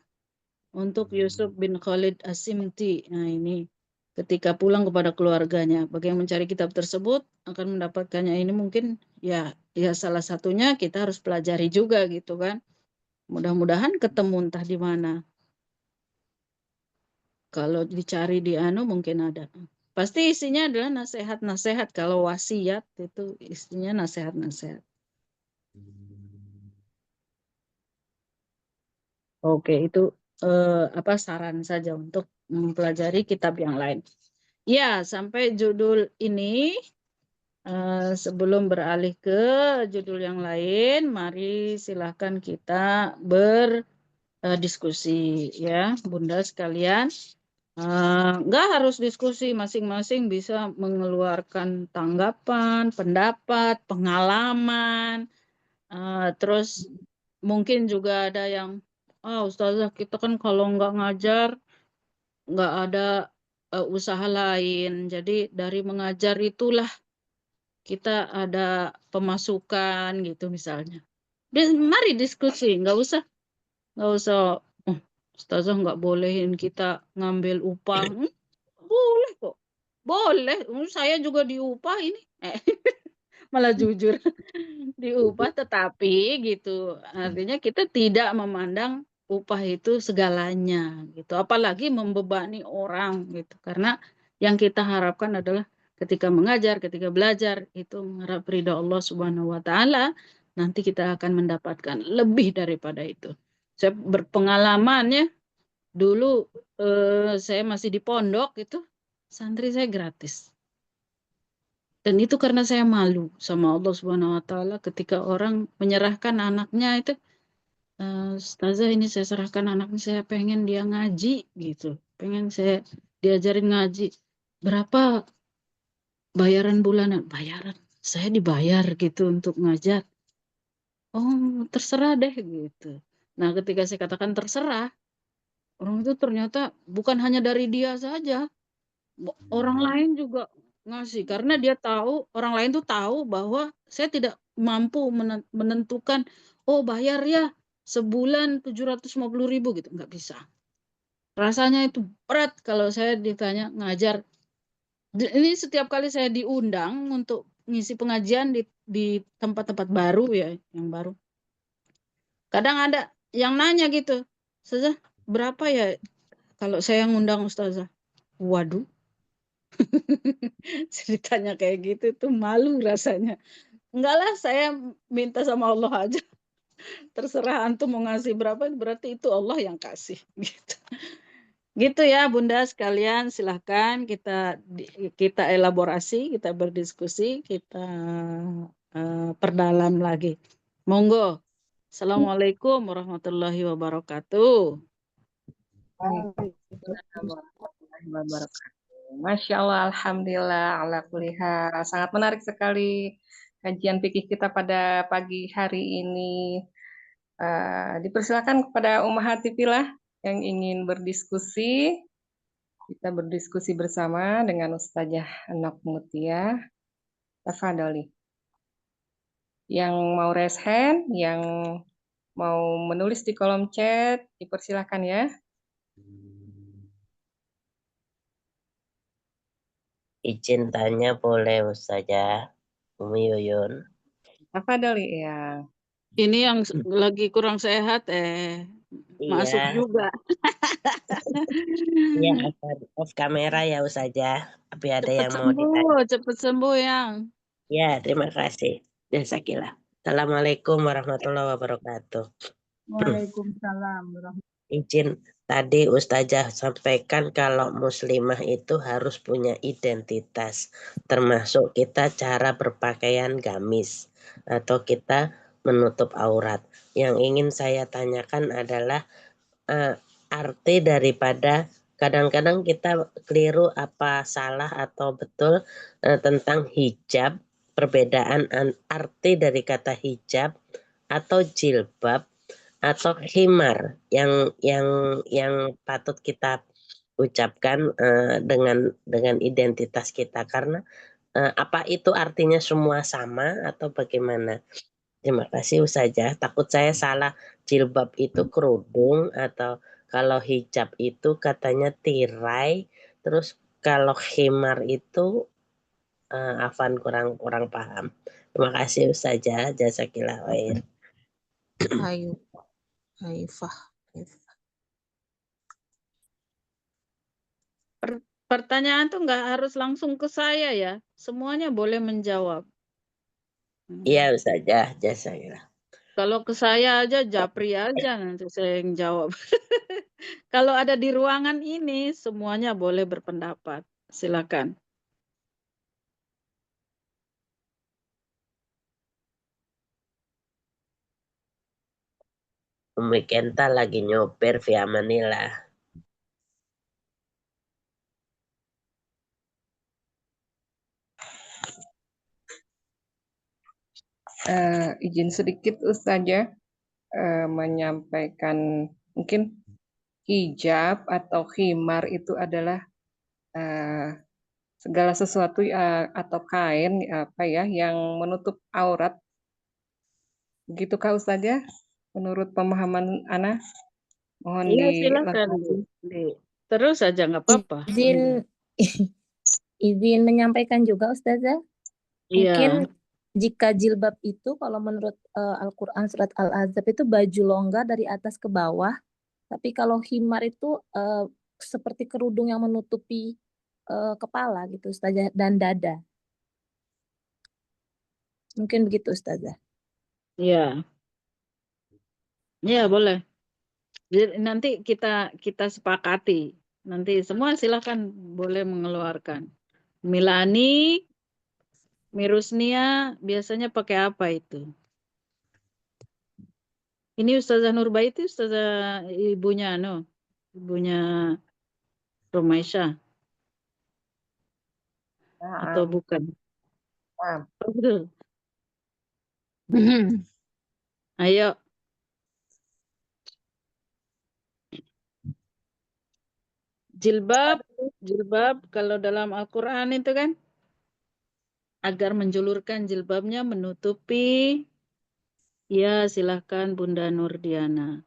untuk Yusuf bin Khalid As-Simti. Nah ini ketika pulang kepada keluarganya, bagi yang mencari kitab tersebut akan mendapatkannya. Ini mungkin ya salah satunya kita harus pelajari juga gitu kan. Mudah-mudahan ketemu entah di mana. Kalau dicari di mungkin ada. Pasti isinya adalah nasihat-nasihat. Kalau wasiat itu isinya nasihat-nasihat. Oke, itu saran saja untuk mempelajari kitab yang lain. Ya, sampai judul ini sebelum beralih ke judul yang lain, mari silahkan kita berdiskusi ya, Bunda sekalian. Nggak harus diskusi, masing-masing bisa mengeluarkan tanggapan, pendapat, pengalaman, terus mungkin juga ada yang Ustazah kita kan kalau nggak ngajar nggak ada usaha lain, jadi dari mengajar itulah kita ada pemasukan gitu misalnya. Mari diskusi, nggak usah Ustazah nggak bolehin kita ngambil upah. Boleh kok, boleh. Saya juga diupah ini. Malah jujur diupah, tetapi gitu artinya kita tidak memandang upah itu segalanya gitu, apalagi membebani orang gitu, karena yang kita harapkan adalah ketika mengajar, ketika belajar itu mengharap ridha Allah Subhanahu wa taala, nanti kita akan mendapatkan lebih daripada itu. Saya berpengalaman ya, dulu saya masih di pondok itu santri saya gratis. Dan itu karena saya malu sama Allah Subhanahu wa taala ketika orang menyerahkan anaknya itu, Ustazah ini saya serahkan anaknya, saya pengen dia ngaji gitu. Pengen saya diajarin ngaji. Berapa bayaran bulanan? Bayaran. Saya dibayar gitu untuk ngajar. Oh, terserah deh gitu. Nah, ketika saya katakan terserah, orang itu ternyata bukan hanya dari dia saja. Orang lain juga ngasih karena dia tahu, orang lain tuh tahu bahwa saya tidak mampu menentukan bayar ya sebulan 750.000 gitu, nggak bisa. Rasanya itu berat kalau saya ditanya ngajar. Ini setiap kali saya diundang untuk ngisi pengajian di tempat-tempat baru ya, yang baru, kadang ada yang nanya gitu, Ustazah, berapa ya kalau saya ngundang Ustazah? Waduh, ceritanya kayak gitu tuh malu rasanya. Enggak lah, saya minta sama Allah aja. Terserah antum mau ngasih berapa, berarti itu Allah yang kasih. Gitu. Gitu ya Bunda sekalian, silahkan kita elaborasi, kita berdiskusi, kita perdalam lagi. Monggo. Assalamualaikum warahmatullahi wabarakatuh. Waalaikumsalam warahmatullahi wabarakatuh. Masya Allah, Alhamdulillah, ala kulli hal. Sangat menarik sekali kajian fikih kita pada pagi hari ini. Dipersilakan kepada Ummahat Tipilah yang ingin berdiskusi. Kita berdiskusi bersama dengan Ustazah Nok Mutia. Tafadholi. Yang mau raise hand, yang mau menulis di kolom chat, dipersilakan ya. Izin tanya boleh Ustazah Umi Yuyun? Tafadholi ya. Ini yang lagi kurang sehat masuk Iya, juga. iya off kamera ya Ustazah. Tapi ada yang mau ditanya. Cepet sembuh yang. Ya, terima kasih. Jasakillah. Assalamualaikum warahmatullahi wabarakatuh. Waalaikumsalam warahmatullahi Izin tadi Ustazah sampaikan kalau muslimah itu harus punya identitas, termasuk kita cara berpakaian gamis atau kita menutup aurat. Yang ingin saya tanyakan adalah arti daripada kadang-kadang kita keliru apa salah atau betul tentang hijab, perbedaan arti dari kata hijab atau jilbab atau khimar yang patut kita ucapkan dengan identitas kita, karena apa itu artinya semua sama atau bagaimana? Terima kasih Ustazah. Takut saya salah, jilbab itu kerudung atau kalau hijab itu katanya tirai, terus kalau khimar itu afan kurang paham. Terima kasih Ustazah. Jazakillah khair. Ayo, Haifah. Pertanyaan tuh nggak harus langsung ke saya ya. Semuanya boleh menjawab. Iya Ustazah, jazakillah. Kalau ke saya aja japri aja nanti saya yang jawab. Kalau ada di ruangan ini semuanya boleh berpendapat. Silakan. Umi Kenta lagi nyopir via Manila. izin sedikit Ustazah menyampaikan mungkin hijab atau khimar itu adalah segala sesuatu atau kain apa ya yang menutup aurat. Begitukah Ustazah? Menurut pemahaman Ana? Mohon Iya silakan. Terus aja nggak apa-apa. Izin menyampaikan juga Ustazah. Iya. Mungkin jika jilbab itu kalau menurut Al-Quran surat Al-Ahzab itu baju longgar dari atas ke bawah. Tapi kalau khimar itu seperti kerudung yang menutupi kepala gitu Ustazah dan dada. Mungkin begitu Ustazah. Iya. Iya boleh. Jadi nanti kita sepakati. Nanti semua silakan boleh mengeluarkan. Milani, Mirusnia biasanya pakai apa itu? Ini Ustazah Nurbaiti, Ustazah ibunya ibunya Romaisha. Atau bukan? Betul. Ayo. Jilbab kalau dalam Al-Quran itu kan agar menjulurkan jilbabnya menutupi, ya silahkan Bunda Nurdiana.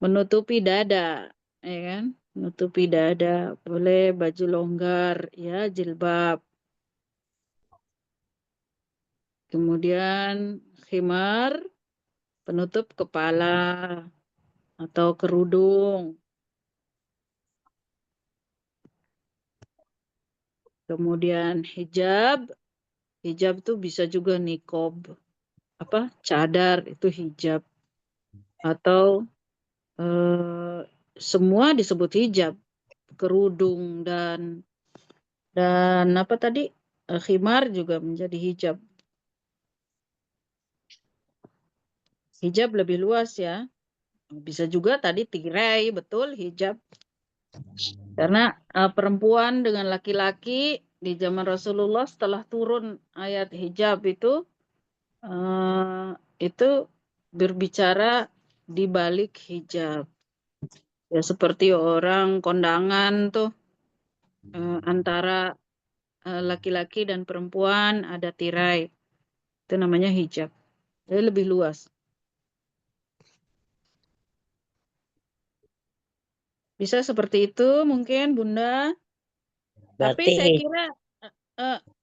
Menutupi dada, ya kan? Menutupi dada, boleh baju longgar, ya jilbab. Kemudian khimar, penutup kepala. atau kerudung. Kemudian hijab tuh bisa juga niqab, cadar itu hijab, atau semua disebut hijab, kerudung dan apa tadi, khimar juga menjadi hijab. Hijab lebih luas ya, bisa juga tadi tirai, betul hijab. Karena perempuan dengan laki-laki di zaman Rasulullah setelah turun ayat hijab itu berbicara di balik hijab. Ya seperti orang kondangan tuh antara laki-laki dan perempuan ada tirai. Itu namanya hijab. Jadi lebih luas. Bisa seperti itu mungkin Bunda. Tapi Berarti saya kira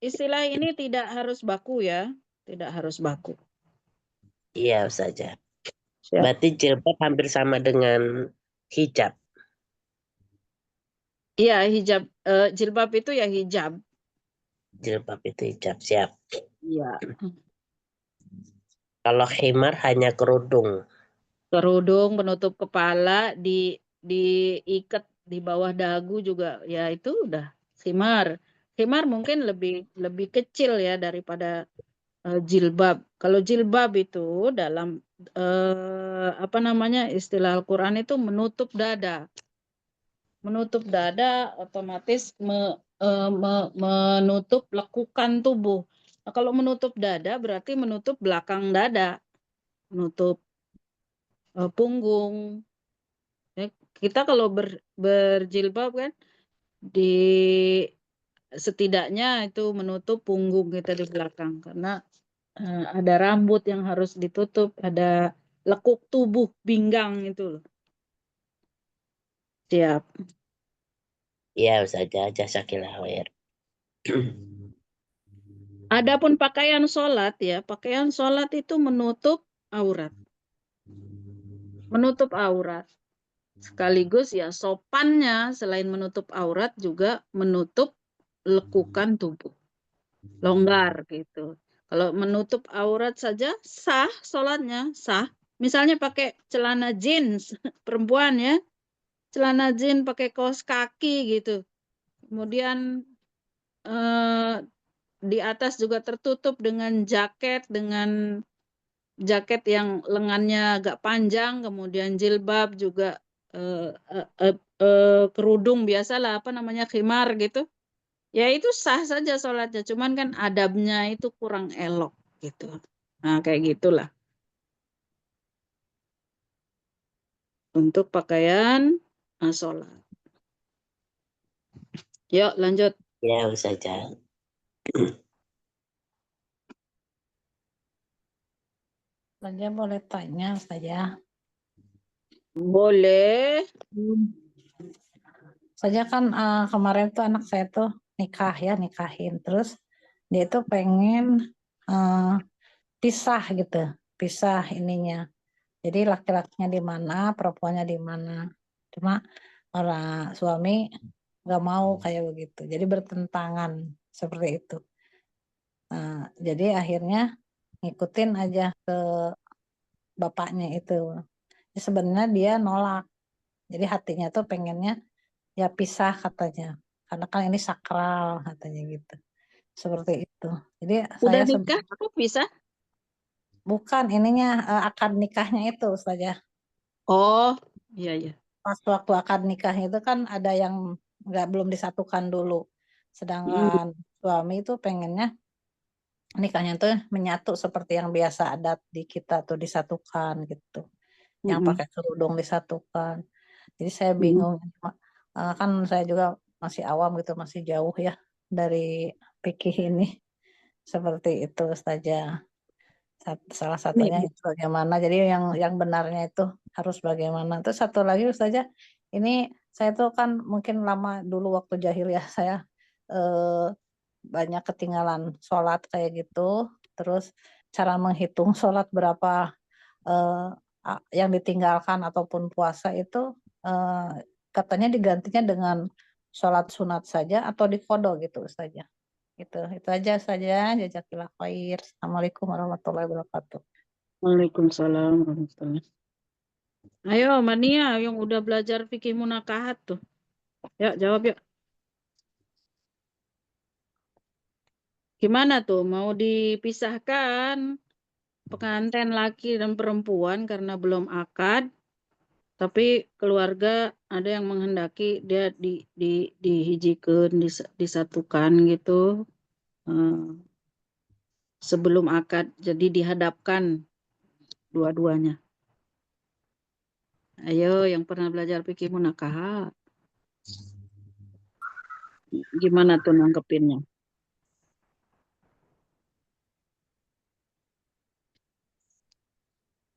istilah ini tidak harus baku ya. Tidak harus baku. iya saja. Siap. Berarti jilbab hampir sama dengan hijab. Iya, hijab, jilbab itu ya hijab. Jilbab itu hijab, siap. Iya. Kalau khimar hanya kerudung. Kerudung penutup kepala diikat di bawah dagu juga ya itu udah khimar. Khimar mungkin lebih kecil ya daripada jilbab. Kalau jilbab itu dalam istilah Al-Qur'an itu menutup dada. Menutup dada otomatis menutup lekukan tubuh. Nah, kalau menutup dada berarti menutup belakang dada, menutup punggung. Ya, kita kalau berjilbab kan setidaknya itu menutup punggung kita di belakang karena ada rambut yang harus ditutup, ada lekuk tubuh pinggang itu loh. Siap. Iya saja, jasakillah khair. Adapun pakaian sholat ya, pakaian sholat itu menutup aurat. Menutup aurat. Sekaligus ya sopannya selain menutup aurat juga menutup lekukan tubuh. Longgar gitu. Kalau menutup aurat saja sah sholatnya, sah. Misalnya pakai celana jeans perempuan ya, celana jeans pakai kaos kaki gitu. Kemudian di atas juga tertutup dengan jaket yang lengannya agak panjang, kemudian jilbab juga kerudung biasalah khimar gitu. Ya itu sah saja sholatnya, cuman kan adabnya itu kurang elok gitu. Nah kayak gitulah. Untuk pakaian sholat. Yuk lanjut. Ya saja. Saja boleh tanya saja. Boleh. Saja kan kemarin tuh anak saya tuh nikahin. Terus dia tuh pengen pisah gitu, pisah ininya. Jadi laki-lakinya di mana, perempuannya di mana. Cuma orang suami nggak mau kayak begitu. Jadi bertentangan seperti itu. Nah, jadi akhirnya ngikutin aja ke bapaknya itu. Ya, sebenarnya dia nolak. Jadi hatinya tuh pengennya ya pisah katanya. Karena kan ini sakral katanya gitu. Seperti itu. Jadi Udah saya nikah kok bisa? bukan ininya akad nikahnya itu saja. Oh, iya iya. Pas waktu akad nikahnya itu kan ada yang belum disatukan dulu. Sedangkan suami itu pengennya nikahnya tuh menyatu seperti yang biasa adat di kita tuh disatukan gitu. Yang pakai kerudung disatukan. Jadi saya bingung, kan saya juga masih awam gitu, masih jauh ya dari fikih ini. Seperti itu saja. Salah satunya itu bagaimana. Jadi yang benarnya itu harus bagaimana. Terus satu lagi saja, ini saya tuh kan mungkin lama dulu waktu jahiliyah saya banyak ketinggalan sholat kayak gitu. Terus cara menghitung sholat berapa yang ditinggalkan ataupun puasa itu katanya digantinya dengan sholat sunat saja atau diqodo gitu saja. Itu aja saja. Jazakillah khair. Assalamualaikum warahmatullahi wabarakatuh. Waalaikumsalam warahmatullahi. Ayo Mania yang udah belajar fikih munakahat tuh. Ya jawab yuk. Gimana tuh mau dipisahkan pengantin laki dan perempuan karena belum akad, tapi keluarga ada yang menghendaki dia dihijikeun, disatukan gitu sebelum akad, jadi dihadapkan dua-duanya. Ayo yang pernah belajar fikih munakahat. Gimana tuh nanggepinnya?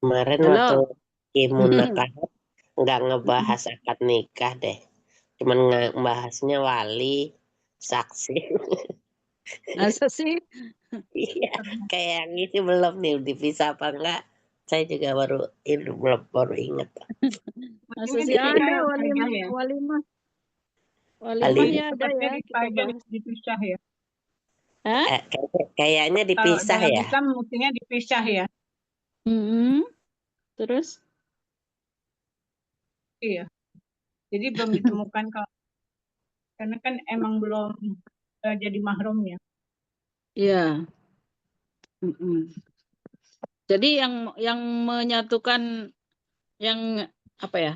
Kemarin Halo. waktu munakahat nggak ngebahas akad nikah deh, cuman ngebahasnya wali, saksi. Masa sih? Iya, kayak yang ini belum nih dipisah apa enggak? Saya juga baru ingat. Masa sih ada walimah. Walimah ya ada ya. Kita bahas. Dipisah ya. Kayaknya dipisah dalam ya. Islam mestinya dipisah ya. Terus? Iya. Jadi belum ditemukan karena kan emang belum jadi mahramnya. Iya. Jadi yang menyatukan, yang apa ya,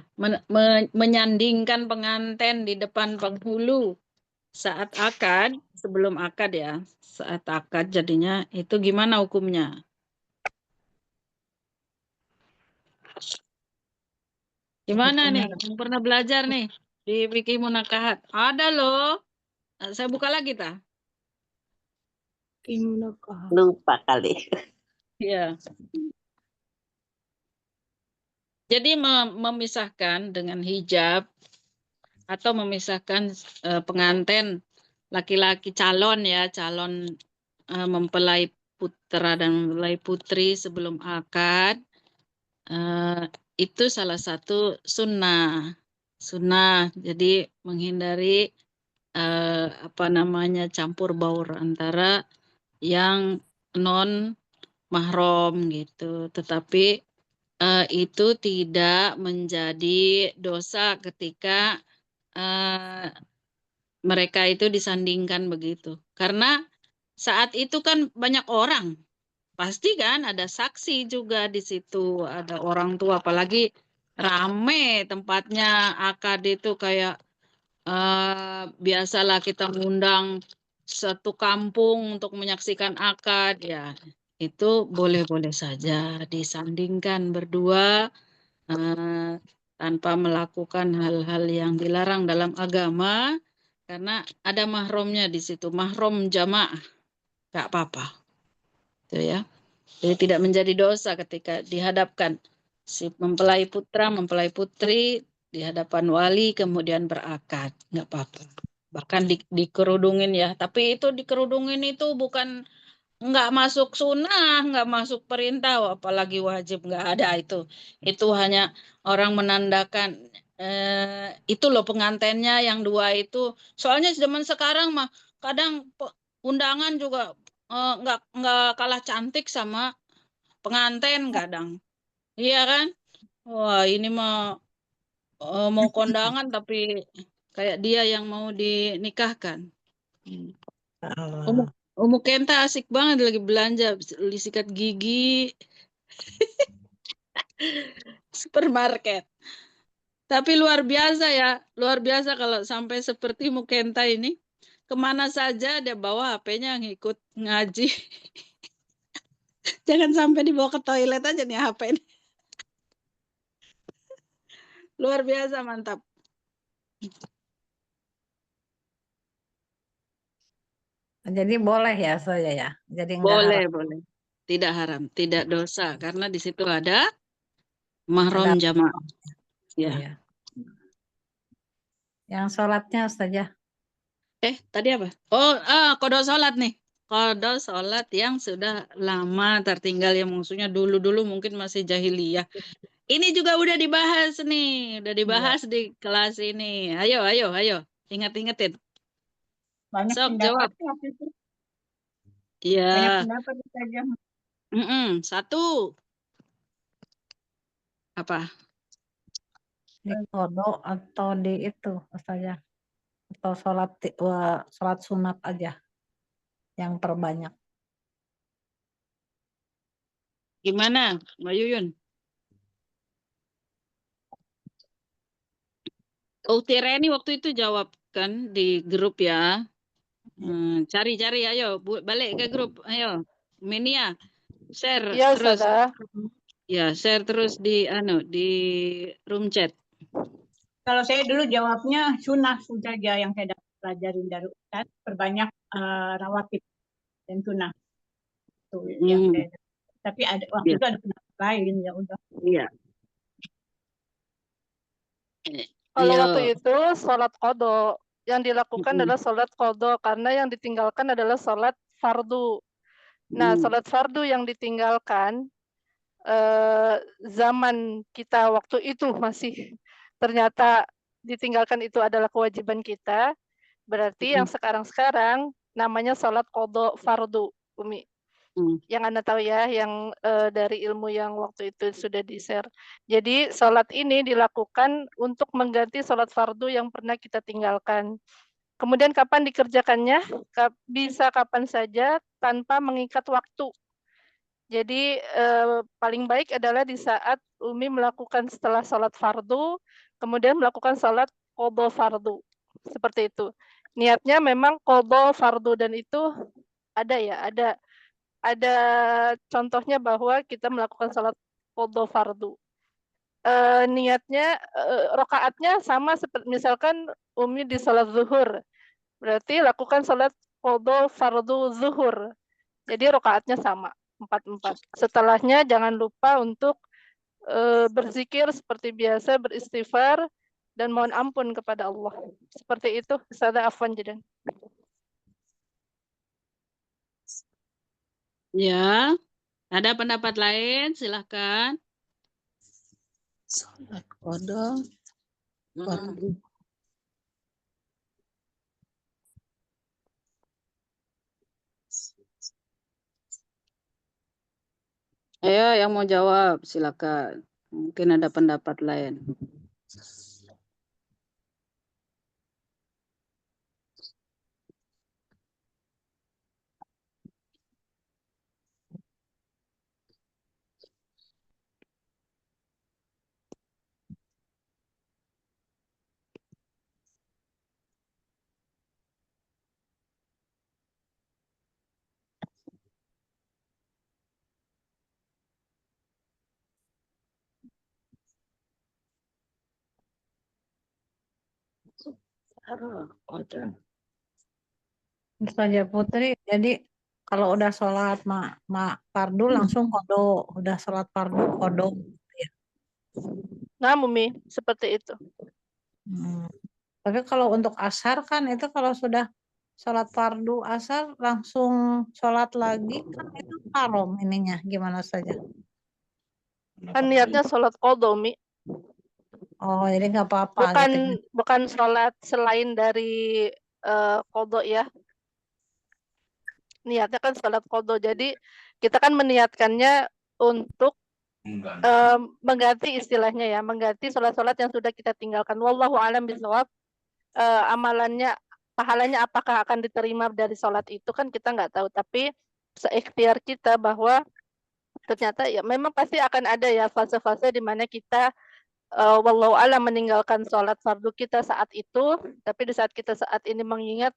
menyandingkan pengantin di depan penghulu saat akad, sebelum akad ya, saat akad jadinya itu gimana hukumnya? Gimana nih yang pernah belajar nih di fikih munakahat? Ada loh. Saya buka lagi ta? Lupa kali. Iya. Jadi memisahkan dengan hijab atau memisahkan pengantin laki-laki calon ya, calon mempelai putra dan mempelai putri sebelum akad, itu salah satu sunnah. Jadi menghindari campur baur antara yang non mahram gitu. Tetapi itu tidak menjadi dosa ketika mereka itu disandingkan begitu. Karena saat itu kan banyak orang. Pasti kan ada saksi juga di situ, ada orang tua, apalagi rame tempatnya akad itu kayak biasalah kita ngundang satu kampung untuk menyaksikan akad ya. Itu boleh-boleh saja disandingkan berdua tanpa melakukan hal-hal yang dilarang dalam agama, karena ada mahramnya di situ, mahram jamaah, nggak apa-apa, itu ya. Jadi tidak menjadi dosa ketika dihadapkan si mempelai putra, mempelai putri di hadapan wali kemudian berakad, nggak apa-apa. Bahkan dikerudungin ya, tapi itu dikerudungin itu bukan, nggak masuk sunnah, nggak masuk perintah, apalagi wajib, nggak ada itu. Itu hanya orang menandakan itu loh pengantennya yang dua itu. Soalnya zaman sekarang mah kadang undangan juga nggak kalah cantik sama pengantin kadang. Iya kan? Wah ini mah mau kondangan tapi kayak dia yang mau dinikahkan. Umu Kenta asik banget lagi belanja, beli sikat gigi, supermarket. Tapi luar biasa ya, luar biasa kalau sampai seperti Mukenta ini. Kemana saja dia bawa HP-nya ngikut ngaji. Jangan sampai dibawa ke toilet aja nih HP ini. Luar biasa, mantap. Jadi boleh ya saya ya. Jadi enggak Boleh, haram. boleh. Tidak haram, tidak dosa karena di situ ada mahram jamaah. Ya. Iya. Yang sholatnya saja. Tadi apa? Oh, kodo sholat nih. Kodo sholat yang sudah lama tertinggal, ya maksudnya dulu-dulu mungkin masih jahiliyah. Ini juga udah dibahas nih, udah Iya. dibahas di kelas ini. Ayo, ingat-ingetin. Banyak Sok jawab. pendapat waktu itu. Iya. Banyak pendapat saja. Satu. Apa? Di kodok atau di itu Ustazah, atau sholat sunat aja yang perbanyak. Gimana, Mbak Yuyun? Tireni waktu itu jawab kan di grup ya. Cari-cari, ayo balik ke grup, ayo. Minia, share Iya terus. Ustazah. Ya, share terus di di room chat. Kalau saya dulu jawabnya sunnah saja yang saya dapat pelajarin dari Ustaz, perbanyak rawatib dan sunnah. Itu yang saya dapat. Tapi ada waktu itu ada pendapat lain ya udah. Iya. Kalau Ayo. waktu itu sholat qadha yang dilakukan adalah sholat qadha karena yang ditinggalkan adalah sholat fardu. Nah, sholat fardu yang ditinggalkan zaman kita waktu itu masih ternyata ditinggalkan itu adalah kewajiban kita. Berarti yang sekarang-sekarang namanya sholat qadha fardu, Umi. Yang Anda tahu ya, yang dari ilmu yang waktu itu sudah di-share. Jadi sholat ini dilakukan untuk mengganti sholat fardu yang pernah kita tinggalkan. Kemudian kapan dikerjakannya? Bisa kapan saja tanpa mengikat waktu. Jadi paling baik adalah di saat Umi melakukan setelah sholat fardu, kemudian melakukan sholat qadha fardu. Seperti itu. Niatnya memang qadha fardu dan itu ada ya, ada contohnya bahwa kita melakukan sholat qadha fardu. Niatnya, rakaatnya sama seperti misalkan Umi di sholat zuhur, berarti lakukan sholat qadha fardu zuhur. Jadi rakaatnya sama, 4-4. Setelahnya jangan lupa untuk berzikir seperti biasa, beristighfar, dan mohon ampun kepada Allah. Seperti itu, Ustazah Afwan Jidan. Ya, ada pendapat lain? Silahkan. Sholat qadha fardu. Ayo, yang mau jawab, silakan. Mungkin ada pendapat lain. Ustazah Putri, jadi kalau udah sholat fardu langsung kodok, udah sholat fardu kodok. Nah, Mumi, seperti itu. Tapi kalau untuk asar kan itu kalau sudah sholat fardu asar langsung sholat lagi kan itu haram ininya, gimana saja? Kan niatnya sholat qadha, Umi. Oh, jadi nggak apa-apa gitu. Bukan sholat selain dari qadha ya. Niatnya kan sholat qadha. Jadi kita kan meniatkannya untuk mengganti istilahnya ya, mengganti sholat-sholat yang sudah kita tinggalkan. Wallahu a'lam bishawab. Amalannya, pahalanya apakah akan diterima dari sholat itu kan kita nggak tahu. Tapi seikhtiar kita bahwa ternyata ya memang pasti akan ada ya fase-fase di mana kita wallahu a'lam meninggalkan sholat fardu kita saat itu. Tapi di saat kita saat ini mengingat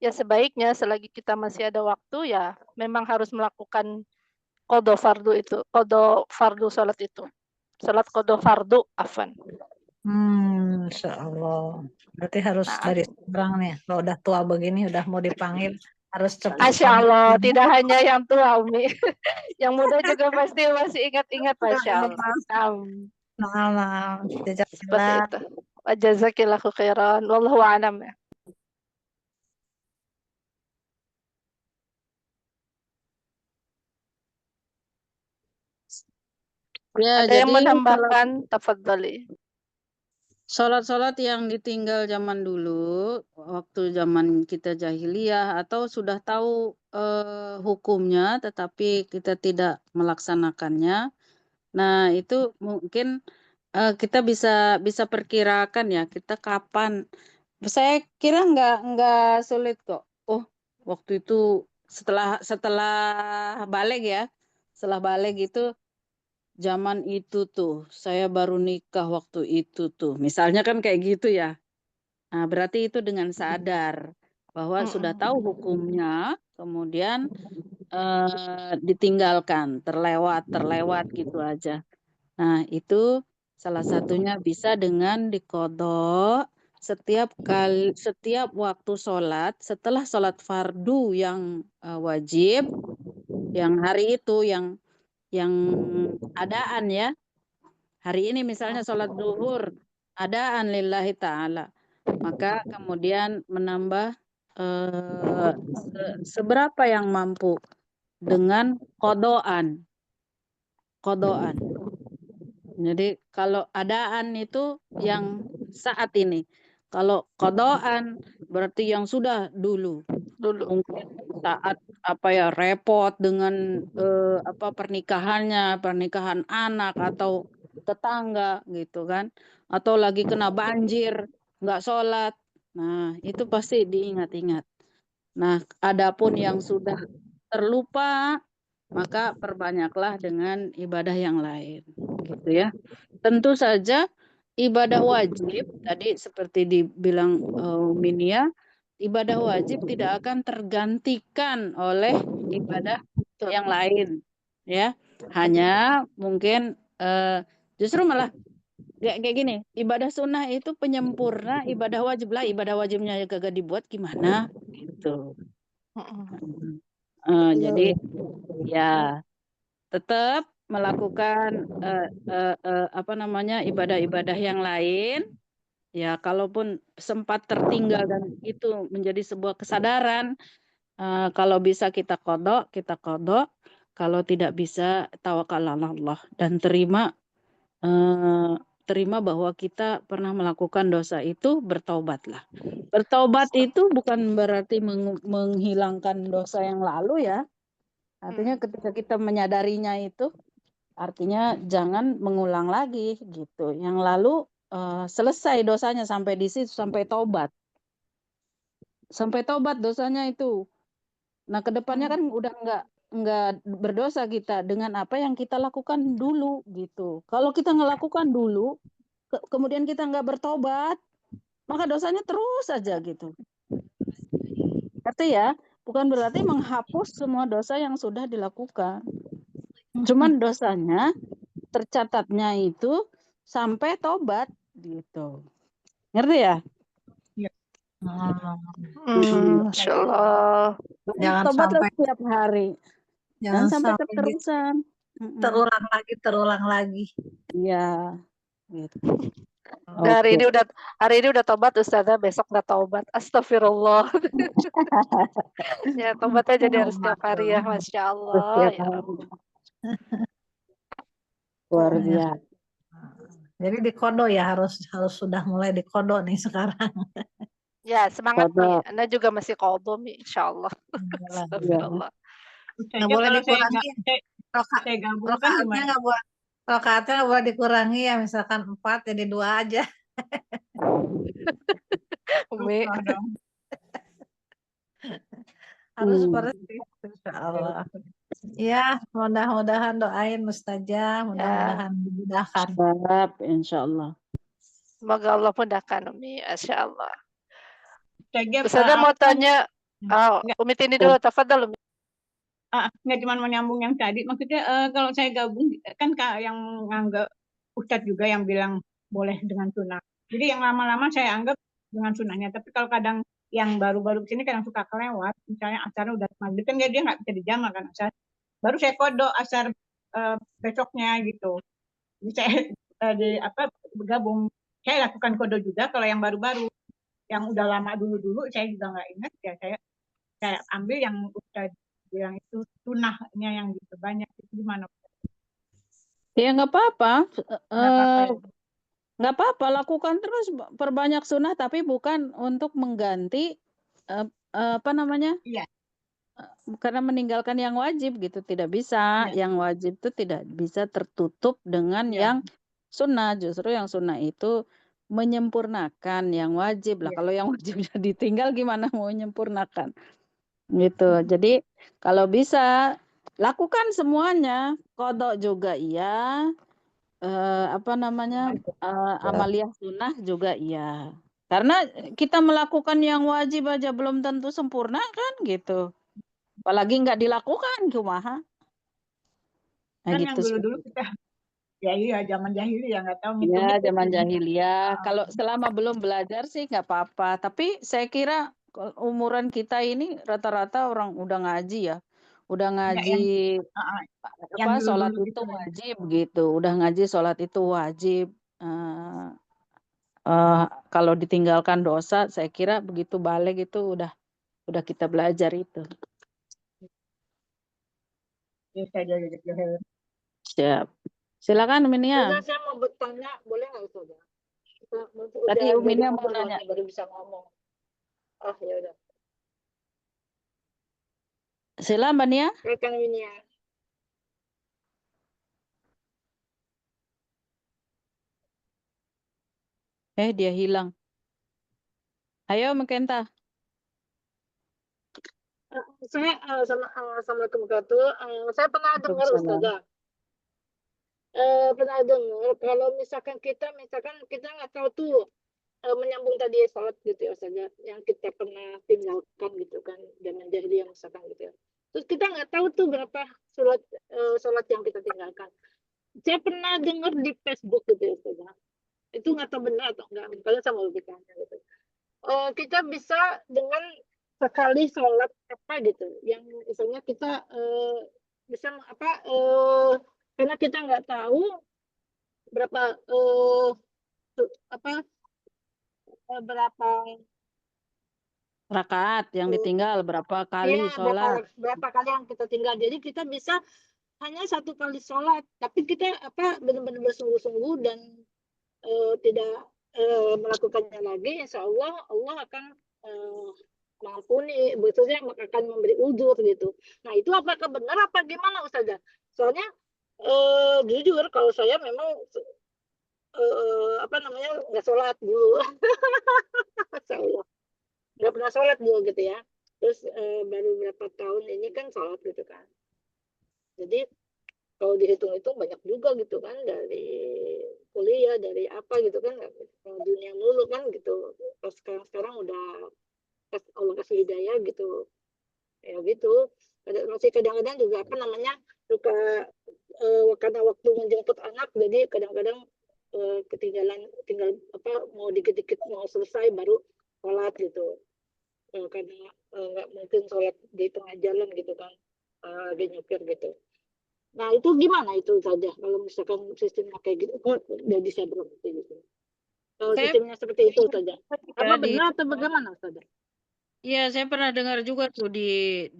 ya sebaiknya selagi kita masih ada waktu ya memang harus melakukan qadha fardu itu, qadha fardu sholat itu. Sholat qadha fardu, afwan. Insya Allah. Berarti harus dari sekarang nih. Kalau udah tua begini, udah mau dipanggil, harus cepat. Masya Allah, tidak hanya yang tua, Umi. Yang muda juga pasti masih ingat-ingat, Masya Allah. Nah, seperti itu. Wa jazakillahu khairan. Wallahu a'lam ya. Ya, Ada yang jadi menambahkan, tafadhali. sholat-sholat yang ditinggal zaman dulu, waktu zaman kita jahiliyah, atau sudah tahu hukumnya, tetapi kita tidak melaksanakannya. Nah, itu mungkin kita bisa perkirakan ya, kita kapan. Saya kira nggak sulit kok. Oh, waktu itu setelah balik ya, setelah balik itu zaman itu tuh saya baru nikah waktu itu tuh. Misalnya kan kayak gitu ya. Nah, berarti itu dengan sadar bahwa sudah tahu hukumnya, kemudian ditinggalkan, terlewat gitu aja. Nah, itu salah satunya bisa dengan dikodok setiap waktu sholat, setelah sholat fardu yang wajib, yang hari itu yang adaan ya. Hari ini misalnya sholat zuhur, adaan lillahi ta'ala. Maka kemudian menambah seberapa yang mampu dengan kodoan. Jadi kalau adaan itu yang saat ini. Kalau kodoan berarti yang sudah dulu. Mungkin saat repot dengan pernikahan anak atau tetangga gitu kan, atau lagi kena banjir, nggak sholat. Nah, itu pasti diingat-ingat. Nah, adapun yang sudah terlupa, maka perbanyaklah dengan ibadah yang lain, gitu ya. Tentu saja ibadah wajib, tadi seperti dibilang Minia, ibadah wajib tidak akan tergantikan oleh ibadah yang lain, ya. Hanya mungkin justru malah kayak gini, ibadah sunnah itu penyempurna ibadah wajib lah, ibadah wajibnya kagak dibuat gimana, gitu. Jadi ya tetap melakukan ibadah-ibadah yang lain. Ya, kalaupun sempat tertinggal dan itu menjadi sebuah kesadaran, kalau bisa kita kodok. Kalau tidak bisa tawakal ala Allah dan terima bahwa kita pernah melakukan dosa itu, bertaubatlah. Bertaubat itu bukan berarti menghilangkan dosa yang lalu ya. Artinya ketika kita menyadarinya itu, artinya jangan mengulang lagi gitu. Yang lalu selesai dosanya sampai di situ, sampai tobat. Sampai tobat dosanya itu. Nah, kedepannya kan udah nggak berdosa kita dengan apa yang kita lakukan dulu gitu. Kalau kita ngelakukan dulu, kemudian kita nggak bertobat, maka dosanya terus saja gitu. Artinya ya, bukan berarti menghapus semua dosa yang sudah dilakukan. Cuman dosanya tercatatnya itu sampai tobat gitu. Ngerti ya? Masya Allah. Jangan Tobatlah sampai setiap hari. jangan sampai sampai keterusan. terulang lagi. Iya. Gitu. Nah, hari ini udah tobat Ustazah, besok nggak tobat. Astagfirullah. Ya, tobatnya jadi harus setiap hari ya, Masya Allah. Ya. Luar biasa. Jadi dikodo ya, harus sudah mulai dikodo nih sekarang. Ya, semangat nih. Anda juga masih kodo nih, insya Allah. Astagfirullah. Nggak boleh dikurangi. Rokaatnya nggak boleh dikurangi ya, misalkan 4 jadi 2 aja. Umi. Harus seperti itu, insya Allah. Ya, mudah-mudahan doain Ustazah, mudah-mudahan dimudahkan. Insya Allah. Semoga Allah mudahkan Umi, insya Allah. Ustazah, Ustazah mau tanya, Umi Tini dulu, tafadhal Umi. Nggak cuma menyambung yang tadi, maksudnya kalau saya gabung kan yang nganggap Ustadz juga yang bilang boleh dengan sunnah. Jadi yang lama-lama saya anggap dengan sunnahnya, tapi kalau kadang yang baru-baru kesini kadang suka kelewat, misalnya asarnya udah maghrib kan dia nggak bisa dijamak kan asar. Baru saya kodok asar besoknya gitu. Jadi saya bergabung. Saya lakukan kodok juga kalau yang baru-baru, yang udah lama dulu saya juga nggak ingat ya, saya ambil yang udah bilang itu sunnahnya yang diperbanyak. Itu gimana? Ya nggak apa-apa. Nggak apa-apa ya. Nggak apa-apa, lakukan terus, perbanyak sunnah, tapi bukan untuk mengganti apa namanya, Iya, karena meninggalkan yang wajib gitu, tidak bisa. iya, Yang wajib itu tidak bisa tertutup dengan iya, yang sunnah. Justru yang sunnah itu menyempurnakan yang wajib lah. iya. Kalau yang wajibnya ditinggal gimana mau menyempurnakan gitu. Jadi kalau bisa lakukan semuanya, kodok juga iya, apa namanya, amaliyah sunnah juga iya. Karena kita melakukan yang wajib aja belum tentu sempurna kan gitu. Apalagi nggak dilakukan kumaha. Nah Kan yang gitu sih. dulu-dulu kita, ya iya, zaman jahiliyah nggak tahu Ya, ngitung-ngitung. zaman jahiliyah. Ah, Kalau selama belum belajar sih nggak apa-apa. Tapi saya kira umuran kita ini rata-rata orang udah ngaji ya. Udah enggak ngaji yang apa sholat dulu-dulu itu gitu. wajib gitu. Udah ngaji sholat itu wajib. Eh, kalau ditinggalkan dosa, saya kira begitu balik itu udah kita belajar itu. Ya, saya jahil. Siap. Silakan Uminia. Ustazah, saya mau bertanya, boleh nggak Ustazah? Tadi Udah jadi Uminia mau umur nanya. nih, baru bisa ngomong. Oh ya udah. Silakan Mbak Nia. Rekan Winia. Dia hilang. Ayo Mekenta. Saya Assalamualaikum warahmatullahi. Saya pernah dengar Ustazah. Pernah dengar kalau misalkan kita nggak tahu tuh menyambung tadi sholat gitu ya Ustazah, yang kita pernah tinggalkan gitu kan, zaman jahiliyah misalkan gitu ya. Terus kita nggak tahu tuh berapa sholat yang kita tinggalkan. Saya pernah dengar di Facebook gitu ya Ustazah. Itu nggak tahu benar atau enggak, makanya saya mau bertanya gitu. Kita bisa dengan sekali sholat apa gitu, yang misalnya kita bisa apa, karena kita nggak tahu berapa apa berapa Rakaat yang ditinggal, berapa kali ya sholat. berapa kali yang kita tinggal. Jadi kita bisa hanya satu kali sholat, tapi kita benar-benar bersungguh-sungguh dan tidak melakukannya lagi, insya Allah Allah akan mengampuni, maksudnya akan memberi ujur gitu. Nah itu apakah benar apa gimana Ustazah? Soalnya jujur kalau saya memang apa namanya nggak sholat dulu, Masya Allah nggak pernah sholat dulu gitu ya. Terus baru berapa tahun ini kan sholat gitu kan. Jadi kalau dihitung-hitung banyak juga gitu kan, dari kuliah dari apa gitu kan, dunia mulu kan gitu. Pas sekarang udah Allah kasih hidayah gitu ya gitu. Masih kadang-kadang juga apa namanya suka karena waktu menjemput anak, jadi kadang-kadang ketinggalan, tinggal apa mau dikit-dikit mau selesai baru sholat gitu. Karena nggak mungkin sholat di tengah jalan gitu kan, dia nyupir gitu. Nah itu gimana itu saja kalau misalkan sistemnya kayak gitu, udah bisa berhenti gitu. Kalau sistemnya seperti itu saja, apa benar atau bagaimana saja? Iya, saya pernah dengar juga tuh di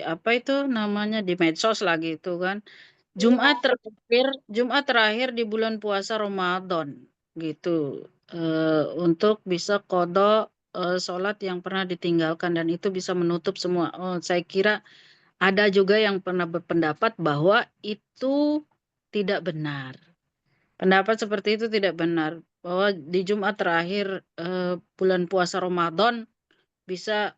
apa itu namanya di medsos lagi itu kan. Jumat terakhir di bulan puasa Ramadan gitu. Untuk bisa qada sholat yang pernah ditinggalkan dan itu bisa menutup semua. Saya kira ada juga yang pernah berpendapat bahwa itu tidak benar. Pendapat seperti itu tidak benar. Bahwa di Jumat terakhir bulan puasa Ramadan bisa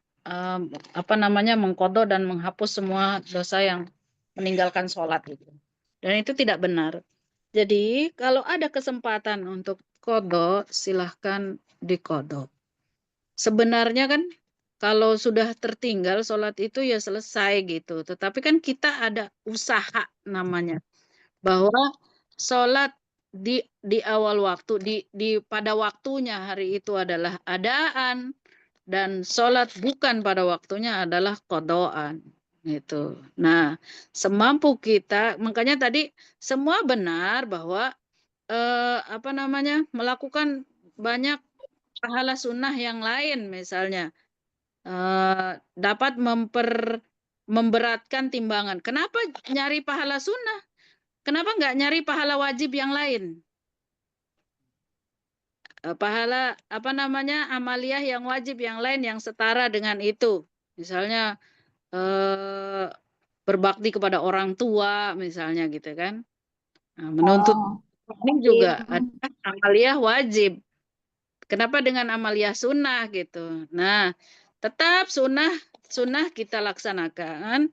apa namanya mengkodok dan menghapus semua dosa yang meninggalkan sholat itu. Dan itu tidak benar. Jadi kalau ada kesempatan untuk kodok, silahkan dikodok. Sebenarnya kan kalau sudah tertinggal sholat itu ya selesai gitu. Tetapi kan kita ada usaha namanya. Bahwa sholat di awal waktu, pada waktunya hari itu adalah adaan. Dan sholat bukan pada waktunya adalah kodoan gitu. Nah, semampu kita, makanya tadi semua benar bahwa apa namanya melakukan banyak pahala sunnah yang lain, misalnya dapat memberatkan timbangan. Kenapa nyari pahala sunnah? Kenapa nggak nyari pahala wajib yang lain? Pahala apa namanya amaliyah yang wajib yang lain yang setara dengan itu. Misalnya berbakti kepada orang tua misalnya gitu kan. Nah, menuntut ini juga ada amaliyah wajib. Kenapa dengan amaliyah sunnah gitu? Nah, tetap sunnah kita laksanakan.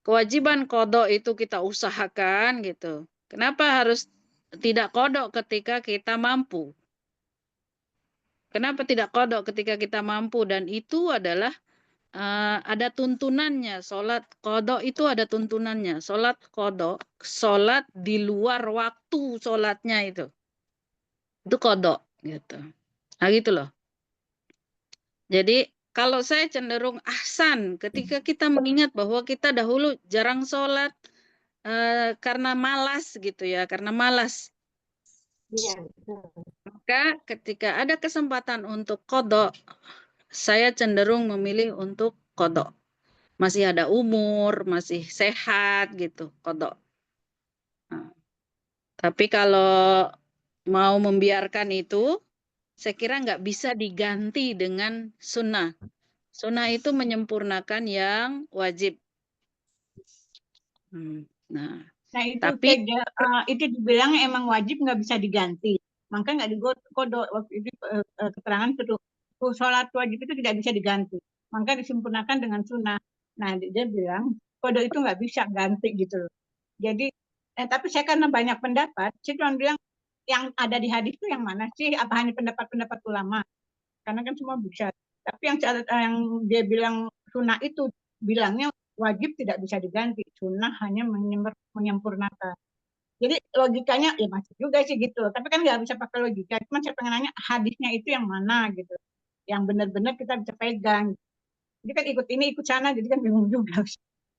Kewajiban kodok itu kita usahakan gitu. Kenapa harus tidak kodok ketika kita mampu? Kenapa tidak kodok ketika kita mampu? Dan itu adalah ada tuntunannya. Sholat kodok itu ada tuntunannya. Sholat kodok, sholat di luar waktu sholatnya itu kodok gitu. Nah gitu loh. Jadi kalau saya cenderung ahsan ketika kita mengingat bahwa kita dahulu jarang sholat karena malas gitu ya, karena malas. Iya. Maka ketika ada kesempatan untuk kodok, saya cenderung memilih untuk kodok. Masih ada umur, masih sehat gitu, kodok. Nah, tapi kalau mau membiarkan itu, saya kira nggak bisa diganti dengan sunnah. Sunnah itu menyempurnakan yang wajib. Nah, itu tapi itu dibilang emang wajib nggak bisa diganti. Maka nggak dikodok waktu itu keterangan sholat wajib itu tidak bisa diganti. Maka disempurnakan dengan sunnah. Nah dia bilang kodok itu nggak bisa ganti gitu loh. Jadi tapi saya karena banyak pendapat, saya cuma bilang yang ada di hadis itu yang mana sih? Apa hanya pendapat-pendapat ulama? Karena kan semua bisa. Tapi yang dia bilang sunnah itu bilangnya wajib tidak bisa diganti, sunnah hanya menyempurnakan. Jadi logikanya ya masih juga sih gitu. Tapi kan nggak bisa pakai logika. Cuma saya pengen nanya hadisnya itu yang mana gitu, yang benar-benar kita bisa pegang. Jadi kan ikut ini ikut sana, jadi kan bingung juga.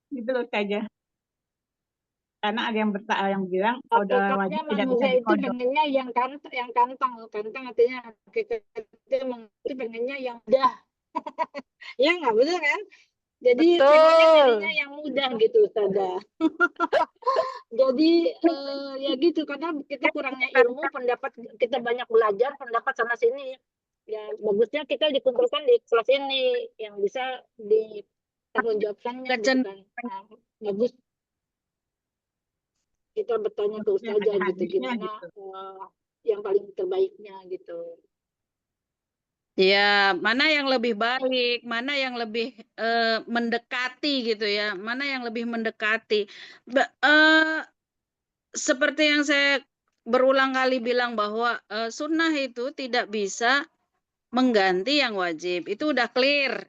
Gitu loh saja. Karena ada yang bilang udah wajib tidak bisa manusia itu dikodok. pengennya yang kantang artinya kita pengennya yang mudah. Ya nggak betul kan? Jadi pengennya yang mudah gitu saja. Jadi ya gitu karena kita kurangnya ilmu, pendapat kita banyak belajar, pendapat sana sini. Ya bagusnya kita dikumpulkan di kelas ini yang bisa dipertanggungjawabkannya gitu kan. Nah, bagus kita bertanya ke ustazah gitu gimana yang paling terbaiknya gitu. Ya, mana yang lebih baik, mana yang lebih mendekati gitu ya, mana yang lebih mendekati. Seperti yang saya berulang kali bilang bahwa sunnah itu tidak bisa mengganti yang wajib, itu udah clear.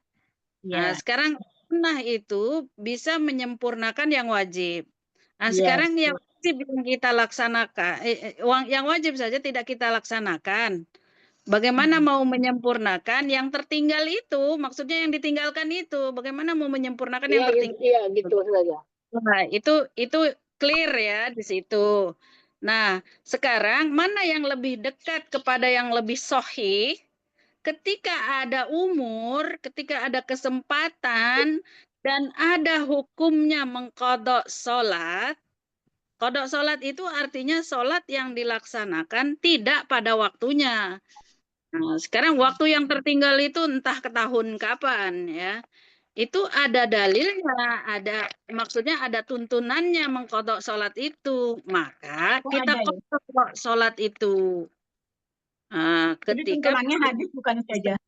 Nah, sekarang sunnah itu bisa menyempurnakan yang wajib. Nah, sekarang yang wajib yang kita laksanakan, yang wajib saja tidak kita laksanakan. Bagaimana mau menyempurnakan yang tertinggal itu? Maksudnya yang ditinggalkan itu, bagaimana mau menyempurnakan yang tertinggal? Iya, gitu saja. Nah, itu clear ya di situ. Nah, sekarang mana yang lebih dekat kepada yang lebih sahih? Ketika ada umur, ketika ada kesempatan, dan ada hukumnya mengkodok sholat. Kodok sholat itu artinya sholat yang dilaksanakan tidak pada waktunya. Nah, sekarang waktu yang tertinggal itu entah ke tahun kapan ya. Itu ada dalilnya, maksudnya ada tuntunannya mengkodok sholat itu. Maka kita kodok sholat itu. Nah, ketika tuntunannya hadis bukan saja.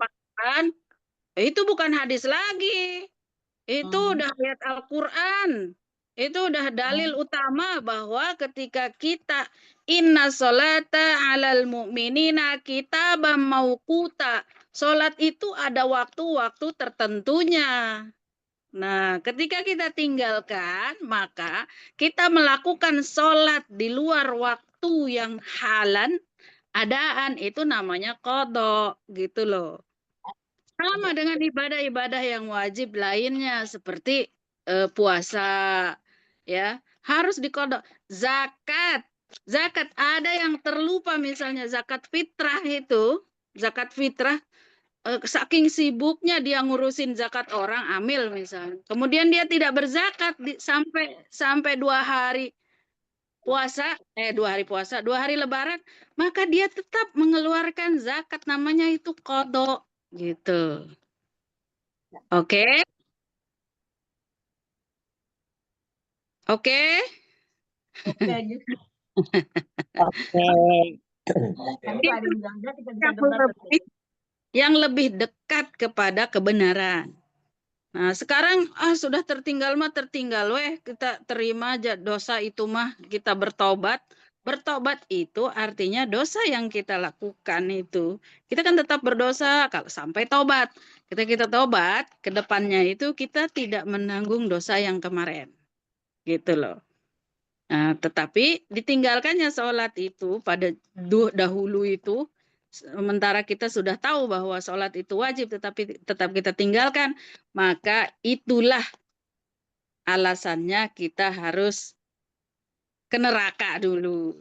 Itu bukan hadis lagi. Itu udah ayat Al-Quran. Itu udah dalil utama bahwa ketika kita inna sholata alal mu'minina kitaban mauquta. Sholat itu ada waktu-waktu tertentunya. Nah, ketika kita tinggalkan, maka kita melakukan sholat di luar waktu yang halan, adaan, itu namanya qadha, gitu loh. Sama dengan ibadah-ibadah yang wajib lainnya seperti puasa, ya harus dikodok. Zakat ada yang terlupa misalnya zakat fitrah itu, zakat fitrah saking sibuknya dia ngurusin zakat orang amil misalnya, kemudian dia tidak berzakat sampai 2 hari puasa, 2 hari Lebaran, maka dia tetap mengeluarkan zakat, namanya itu qadha gitu. Oke? Oke? Oke, gitu. Oke. Tadi Pak Adi bilang kita bisa Yang debat. lebih dekat kepada kebenaran. Nah, sekarang sudah tertinggal mah tertinggal weh, kita terima aja dosa itu mah, kita bertobat. Bertobat itu artinya dosa yang kita lakukan itu. Kita kan tetap berdosa kalau sampai tobat. Kita tobat, ke depannya itu kita tidak menanggung dosa yang kemarin. Gitu loh. Nah, tetapi ditinggalkannya sholat itu pada dahulu itu, sementara kita sudah tahu bahwa sholat itu wajib, tetapi tetap kita tinggalkan, maka itulah alasannya kita harus ke neraka dulu.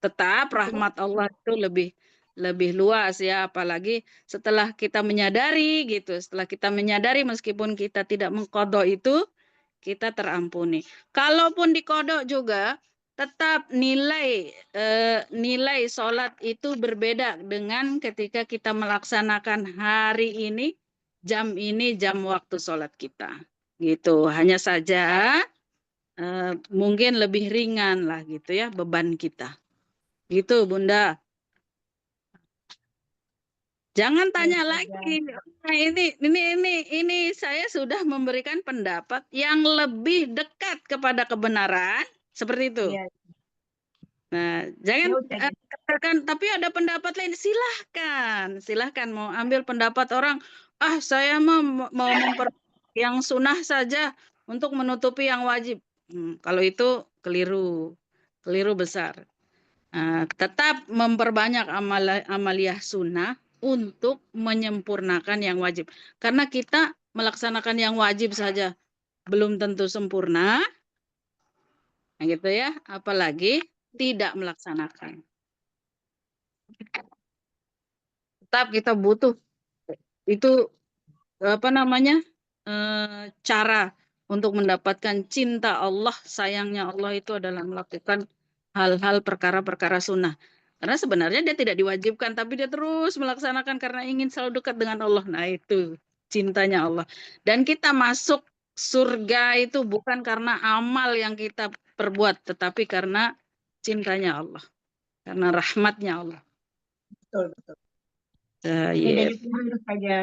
Tetap rahmat Allah itu lebih luas ya, apalagi setelah kita menyadari gitu, setelah kita menyadari meskipun kita tidak mengqadha itu, kita terampuni. Kalaupun dikodok juga, tetap nilai sholat itu berbeda dengan ketika kita melaksanakan hari ini, jam waktu sholat kita. Gitu. Hanya saja mungkin lebih ringan lah gitu ya beban kita. Gitu Bunda. Jangan tanya lagi. Nah, ini saya sudah memberikan pendapat yang lebih dekat kepada kebenaran, seperti itu. Iya. Nah, jangan katakan tapi ada pendapat lain, silahkan mau ambil pendapat orang. Saya mau yang sunnah saja untuk menutupi yang wajib. Kalau itu keliru besar. Tetap memperbanyak amaliyah sunnah untuk menyempurnakan yang wajib. Karena kita melaksanakan yang wajib saja belum tentu sempurna, gitu ya. Apalagi tidak melaksanakan. Tetap kita butuh itu cara untuk mendapatkan cinta Allah, sayangnya Allah itu adalah melakukan hal-hal perkara-perkara sunnah. Karena sebenarnya dia tidak diwajibkan, tapi dia terus melaksanakan karena ingin selalu dekat dengan Allah. Nah itu cintanya Allah. Dan kita masuk surga itu bukan karena amal yang kita perbuat, tetapi karena cintanya Allah. Karena rahmatnya Allah. Betul, betul. Iya. Jadi itu saja.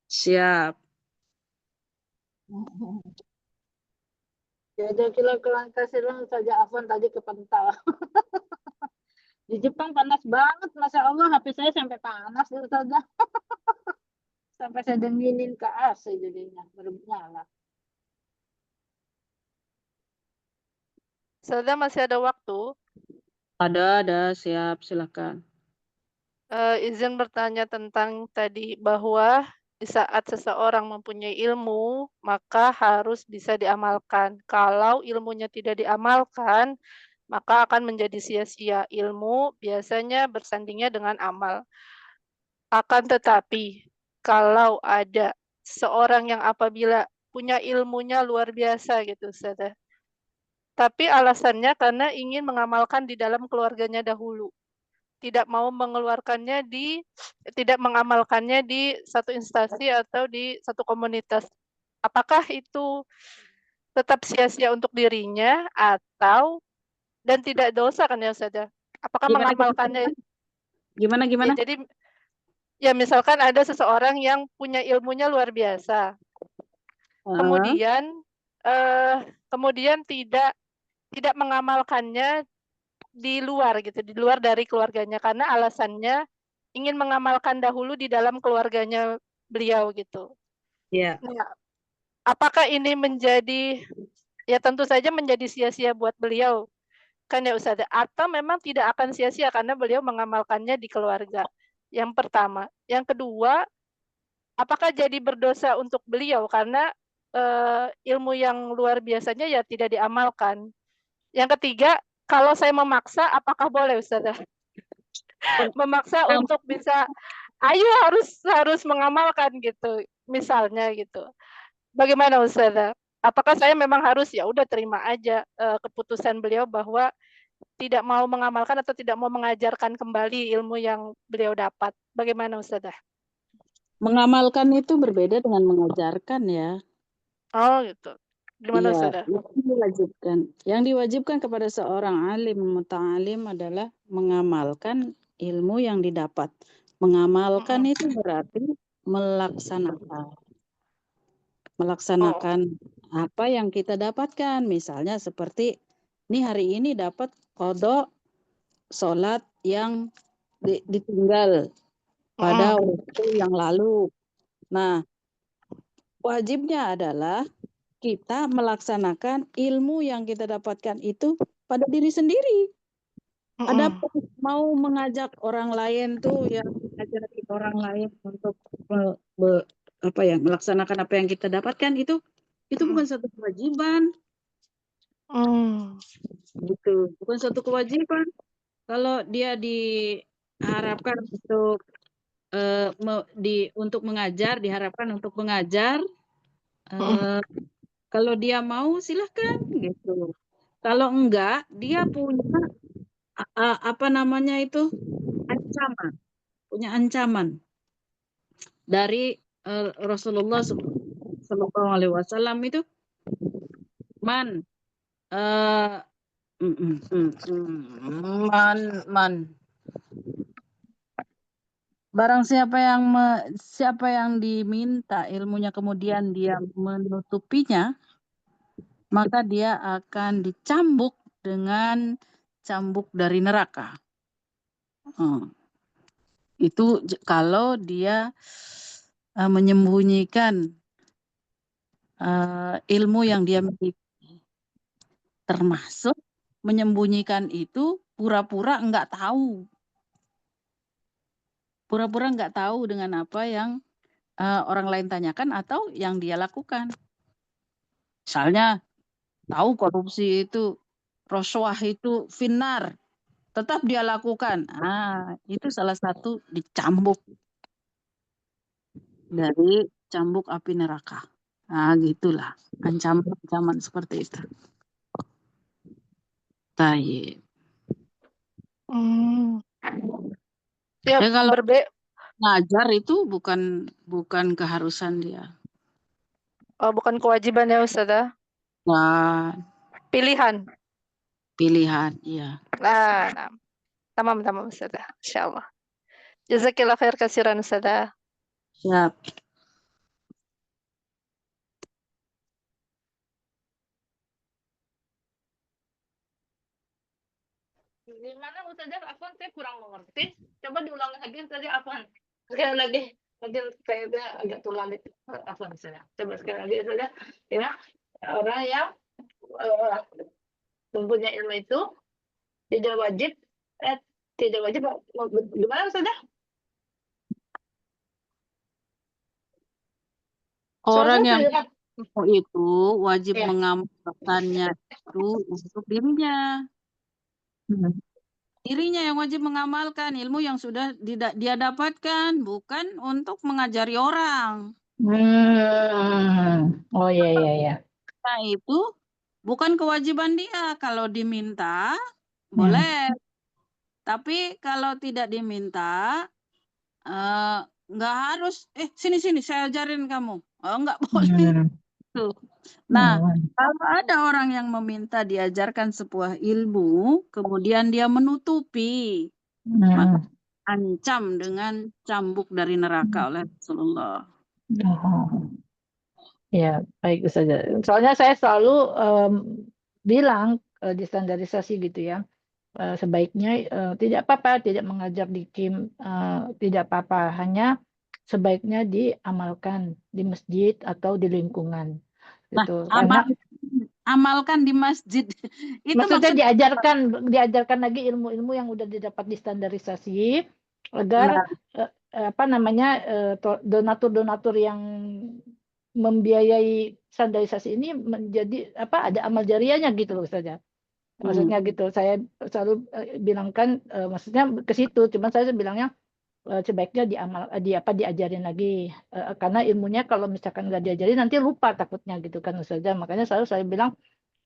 Siap. Jadi kita kasih saja Afwan tadi kepental. Di Jepang panas banget, Masya Allah, HP saya sampai panas itu saja. Sampai saya dinginin ke AC jadinya, baru nyala. Saudara masih ada waktu? Ada, siap, silakan. Izin bertanya tentang tadi bahwa di saat seseorang mempunyai ilmu, maka harus bisa diamalkan. Kalau ilmunya tidak diamalkan, maka akan menjadi sia-sia. Ilmu biasanya bersandingnya dengan amal. Akan tetapi, kalau ada seorang yang apabila punya ilmunya luar biasa gitu, Ustazah, tapi alasannya karena ingin mengamalkan di dalam keluarganya dahulu. Tidak mau tidak mengamalkannya di satu instansi atau di satu komunitas. Apakah itu tetap sia-sia untuk dirinya dan tidak dosa kan ya Ustazah? Apakah mengamalkannya? Gimana? Ya, jadi ya misalkan ada seseorang yang punya ilmunya luar biasa. Kemudian tidak mengamalkannya di luar gitu, di luar dari keluarganya karena alasannya ingin mengamalkan dahulu di dalam keluarganya beliau gitu. Iya. Nah, apakah ini ya tentu saja menjadi sia-sia buat beliau kan ya Ustazah, atau memang tidak akan sia-sia karena beliau mengamalkannya di keluarga. Yang pertama, yang kedua, apakah jadi berdosa untuk beliau karena ilmu yang luar biasanya ya tidak diamalkan. Yang ketiga, kalau saya memaksa, apakah boleh Ustazah? Memaksa untuk bisa, ayo harus mengamalkan gitu, misalnya gitu. Bagaimana Ustazah? Apakah saya memang harus ya udah terima aja keputusan beliau bahwa tidak mau mengamalkan atau tidak mau mengajarkan kembali ilmu yang beliau dapat. Bagaimana Ustazah? Mengamalkan itu berbeda dengan mengajarkan ya. Oh gitu. Gimana Iya, Ustazah? itu diwajibkan. Yang diwajibkan kepada seorang alim muta'alim adalah mengamalkan ilmu yang didapat. Mengamalkan itu berarti melaksanakan. Melaksanakan apa yang kita dapatkan. Misalnya seperti ini hari ini dapat kodok sholat yang ditinggal pada waktu yang lalu. Nah, wajibnya adalah kita melaksanakan ilmu yang kita dapatkan itu pada diri sendiri. Ada mau mengajak orang lain tuh yang mengajari orang lain untuk melaksanakan apa yang kita dapatkan itu bukan satu kewajiban. Gitu, bukan satu kewajiban. Kalau dia diharapkan untuk untuk mengajar, diharapkan untuk mengajar, kalau dia mau silahkan gitu. Kalau enggak, dia punya ancaman, punya ancaman dari Rasulullah Sallallahu Alaihi Wasallam itu man barang siapa yang diminta ilmunya kemudian dia menutupinya, maka dia akan dicambuk dengan cambuk dari neraka. Itu kalau dia menyembunyikan ilmu yang dia miliki. Termasuk menyembunyikan itu pura-pura enggak tahu. Pura-pura enggak tahu dengan apa yang orang lain tanyakan atau yang dia lakukan. Misalnya tahu korupsi itu, rasuah itu finnar, tetap dia lakukan. Itu salah satu dicambuk dari cambuk api neraka. Gitulah ancaman seperti itu. Baik. Ya, kalau ngajar itu bukan keharusan dia. Oh, bukan kewajiban ya Ustazah? Pilihan. Pilihan, iya. Nah. Tamam Ustazah. Insyaallah. Jazakillah khair kasiran Ustazah. Siap. Gimana Ustazah? Afwan, saya kurang mengerti. Coba diulang lagi Ustazah, Afwan. Sekali lagi saya agak tulang itu. Afwan Ustazah. Coba sekali lagi Ustazah. Ya, orang yang mempunyai ilmu itu tidak wajib gimana Ustazah? Orang yang itu wajib mengamalkannya itu untuk dirinya. Dirinya yang wajib mengamalkan ilmu yang sudah dia dapatkan, bukan untuk mengajari orang. Oh iya. Nah itu bukan kewajiban dia. Kalau diminta boleh, tapi kalau tidak diminta nggak harus. Sini saya ajarin kamu. Nggak boleh. Nah, kalau ada orang yang meminta diajarkan sebuah ilmu, kemudian dia menutupi, maka ancam dengan cambuk dari neraka oleh Rasulullah. Ya, baik Ustazah. Soalnya saya selalu bilang di standarisasi gitu ya, sebaiknya tidak apa-apa, tidak mengajar di KIM, tidak apa-apa, hanya sebaiknya diamalkan di masjid atau di lingkungan. Gitu. Nah, amalkan di masjid. Itu maksudnya diajarkan lagi ilmu-ilmu yang udah didapat di standarisasi agar donatur-donatur yang membiayai standarisasi ini menjadi ada amal jariahnya gitu loh saja. Maksudnya gitu. Saya selalu bilangkan maksudnya ke situ, cuman saya bilangnya sebaiknya diajarin lagi karena ilmunya kalau misalkan nggak diajarin nanti lupa takutnya gitu kan Ustazah. Makanya selalu saya bilang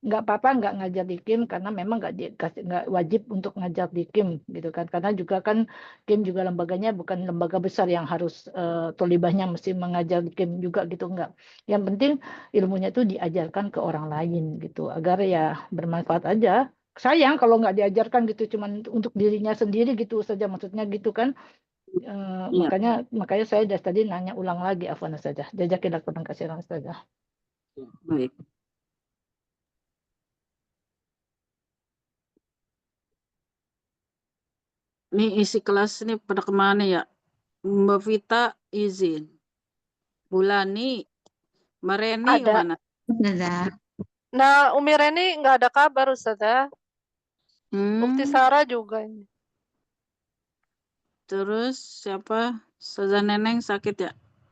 nggak apa-apa nggak ngajar di KIM karena memang nggak wajib untuk ngajar di KIM gitu kan, karena juga kan KIM juga lembaganya bukan lembaga besar yang harus tolibahnya mesti mengajar di KIM juga gitu, nggak. Yang penting ilmunya itu diajarkan ke orang lain gitu agar ya bermanfaat aja. Sayang kalau nggak diajarkan gitu cuman untuk dirinya sendiri gitu saja, maksudnya gitu kan. Iya. Makanya saya dari tadi nanya ulang lagi, afwan saja. Jazakillah khairan katsiran saja. Baik. Ini isi kelas ini pada kemana ya? Mbak Vita izin. Bulani, Mbak Reni Ada. kemana? Nah, Umi Reni nggak ada kabar, Ustazah. Ukti Sarah juga ini. Terus siapa? Ustazah Neneng sakit ya?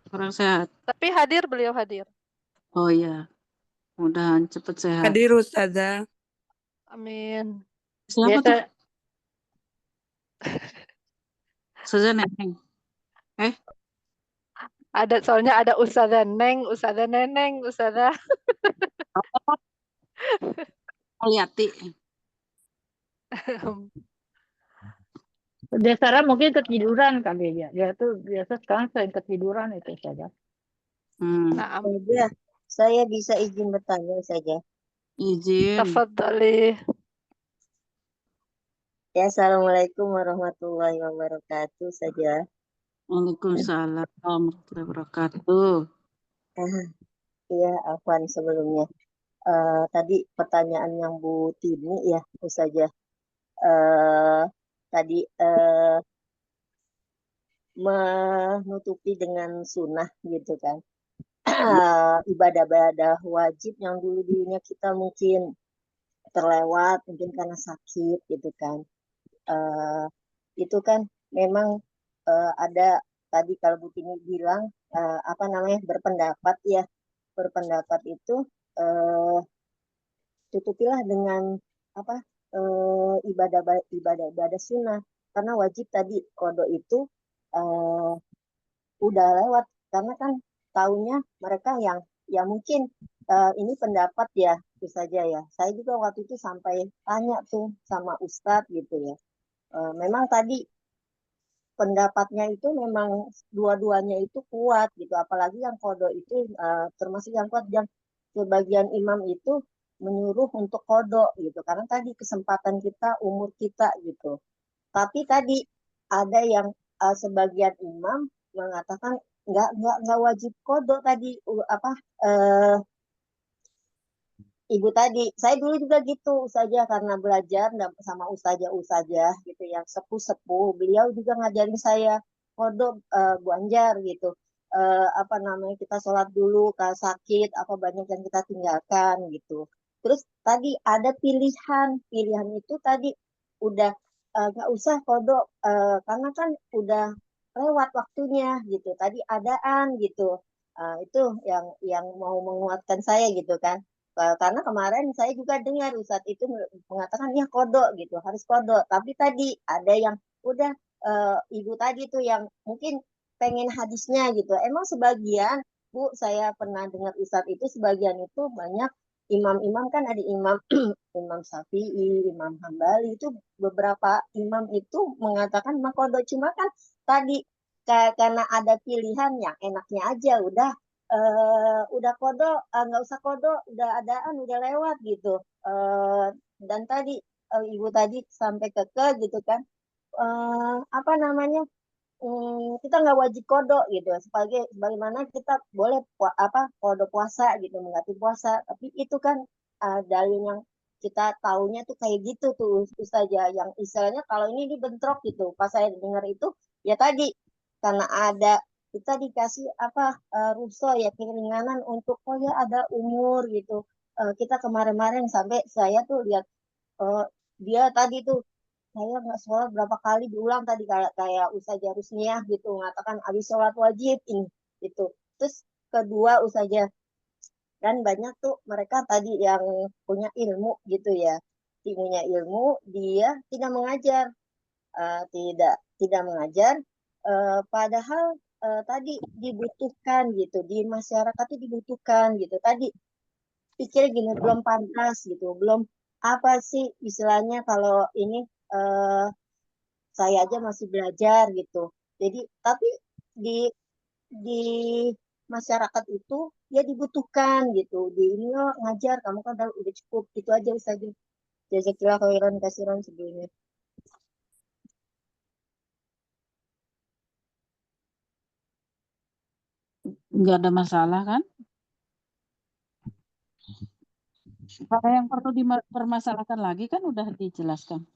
Kurang sehat. Tapi hadir, beliau hadir. Oh iya. Mudahan cepat sehat. Hadir Ustazah. Amin. Siapa Biasa. tuh? Ustazah Neneng. Ada, soalnya ada Ustazah Neng, Ustazah Neneng, Ustazah. Liati. Dia Sarah mungkin ketiduran kali ya. Dia tuh biasa sekarang sering ketiduran itu saja. Nah, Ya, saya bisa izin bertanya saja. Izin. Tafadhali. Ya, assalamualaikum warahmatullahi wabarakatuh saja. Waalaikumsalam warahmatullahi wabarakatuh. Iya, afwan sebelumnya. Tadi pertanyaan yang Bu Tini ya, saja. Tadi menutupi dengan sunnah gitu kan. Ibadah-ibadah wajib yang dulu-dulunya kita mungkin terlewat, mungkin karena sakit gitu kan. Itu kan memang ada tadi kalau Bu Tini bilang apa namanya berpendapat ya, berpendapat itu tutupilah dengan apa ibadah sunnah, karena wajib tadi kodok itu udah lewat, karena kan tahunya mereka yang ya mungkin ini pendapat ya itu saja ya. Saya juga waktu itu sampai tanya tuh sama Ustadz gitu ya. Memang tadi pendapatnya itu memang dua-duanya itu kuat gitu, apalagi yang kodo itu termasuk yang kuat, yang sebagian imam itu menyuruh untuk kodo gitu karena tadi kesempatan kita, umur kita gitu. Tapi tadi ada yang sebagian imam mengatakan nggak wajib kodo tadi Ibu tadi, saya dulu juga gitu saja karena belajar sama ustazah gitu yang sepuh-sepuh. Beliau juga ngajarin saya kodok Bu Anjar gitu. Apa namanya kita sholat dulu kalau sakit apa banyak yang kita tinggalkan gitu. Terus tadi ada pilihan itu tadi udah nggak usah kodok karena kan udah lewat waktunya gitu. Tadi adaan gitu. Itu yang mau menguatkan saya gitu kan. Karena kemarin saya juga dengar Ustadz itu mengatakan ya kodok gitu, harus kodok. Tapi tadi ada yang udah ibu tadi tuh yang mungkin pengen hadisnya gitu. Emang sebagian Bu, saya pernah dengar Ustadz itu sebagian itu banyak imam-imam kan ada imam Imam Syafi'i, Imam Hambali itu beberapa imam itu mengatakan memang kodok. Cuma kan tadi karena ada pilihan yang enaknya aja udah kodok nggak usah kodok, udah adaan udah lewat gitu. Dan tadi ibu tadi sampai gitu kan, apa namanya, kita nggak wajib kodok gitu, sebagaimana kita boleh kodok puasa gitu, mengganti puasa, tapi itu kan dalil yang kita taunya tuh kayak gitu tuh Ustazah, yang istilahnya kalau ini dibentrok gitu. Pas saya dengar itu ya tadi karena ada kita dikasih ruso ya, keringanan untuk oh ya ada umur gitu. Kita kemarin-kemarin sampai saya tuh lihat dia tadi tuh saya nggak sholat berapa kali diulang tadi kayak Ustazah Rusniah gitu mengatakan habis sholat wajib ini gitu. Terus kedua Ustazah, dan banyak tuh mereka tadi yang punya ilmu gitu ya, punya ilmu dia tidak mengajar, tidak mengajar, padahal tadi dibutuhkan gitu di masyarakat itu dibutuhkan gitu tadi pikir gini, belum pantas gitu, belum apa sih istilahnya kalau ini saya aja masih belajar gitu. Jadi tapi di masyarakat itu ya dibutuhkan gitu. Di ini oh, ngajar kamu kan tahu udah cukup gitu aja saja. Jazakillah khairan kasiran sebelumnya. Nggak ada masalah kan? Apa yang perlu dipermasalahkan lagi kan udah dijelaskan.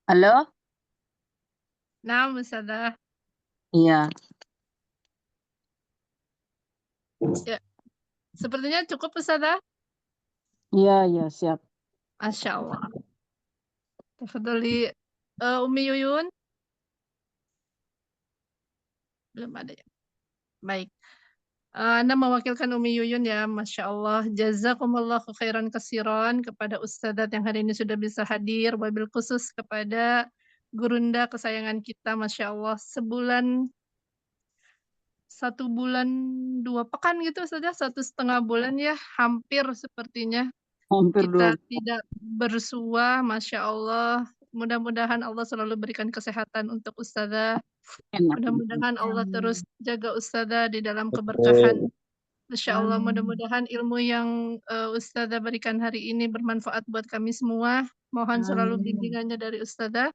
Halo? Nah, Ustazah. Iya. Ya, sepertinya cukup Ustazah. Iya, iya, siap. Masya Allah. Tafadhali Umi Yuyun. Belum ada ya. Baik. Anda mewakilkan Umi Yuyun ya, Masya Allah. Jazakumullahu khairan kasiran kepada Ustadzat yang hari ini sudah bisa hadir. Wabil khusus kepada Gurunda kesayangan kita, Masya Allah. 1 bulan 2 pekan gitu saja, 1,5 bulan ya, hampir sepertinya. Hampir Kita 2 tidak bersua, Masya Allah. Mudah-mudahan Allah selalu berikan kesehatan untuk Ustazah. Mudah-mudahan Allah terus jaga Ustazah di dalam keberkahan. Masya Allah, mudah-mudahan ilmu yang Ustazah berikan hari ini bermanfaat buat kami semua. Mohon selalu bimbingannya dari Ustazah.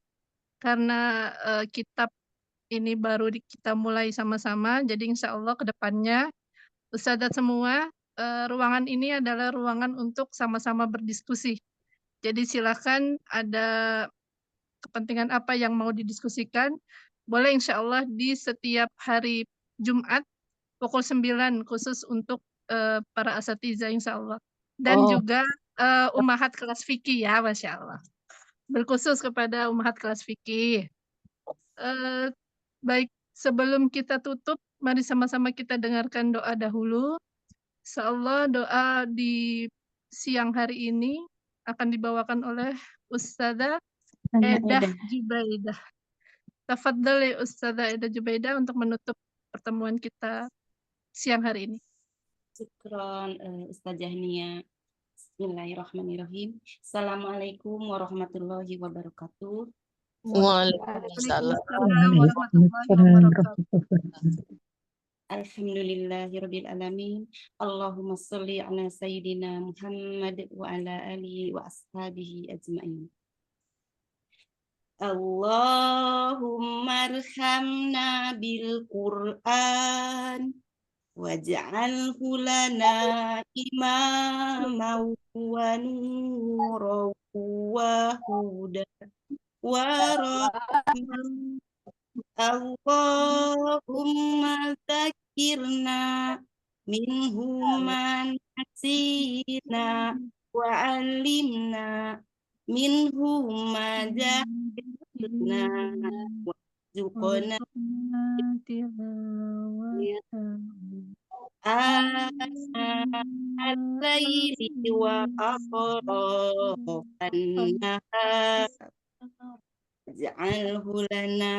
Karena kitab ini baru kita mulai sama-sama. Jadi insya Allah ke depannya Ustazah semua, ruangan ini adalah ruangan untuk sama-sama berdiskusi. Jadi silakan ada kepentingan apa yang mau didiskusikan, boleh insya Allah di setiap hari Jumat pukul 9 khusus untuk para asatidzah insya Allah. Dan juga umahat kelas fikih ya, Masya Allah. Berkhusus kepada umahat kelas fikih. Baik, sebelum kita tutup, mari sama-sama kita dengarkan doa dahulu. Insya Allah doa di siang hari ini akan dibawakan oleh Ustazah Edah Jubaidah. Tafadhali Ustazah Edah Jubaidah untuk menutup pertemuan kita siang hari ini. Syukron Ustazah Nia. Bismillahirrahmanirrahim. Assalamualaikum warahmatullahi wabarakatuh. Waalaikumsalam warahmatullahi wabarakatuh. Alhamdulillahirabbil alamin. Allahumma shalli ala sayyidina Muhammad wa ala alihi wa ashabihi ajmain. Allahumma arhamna bil Qur'an waj'alhu lana imaman wa nuran wa hudan wa rahmatan. Allahumma dzakirna minhu ma nasina wa 'allimna minhu ma jahilna wa zuqna al-laili wa atrafan nahar ja'alhu lana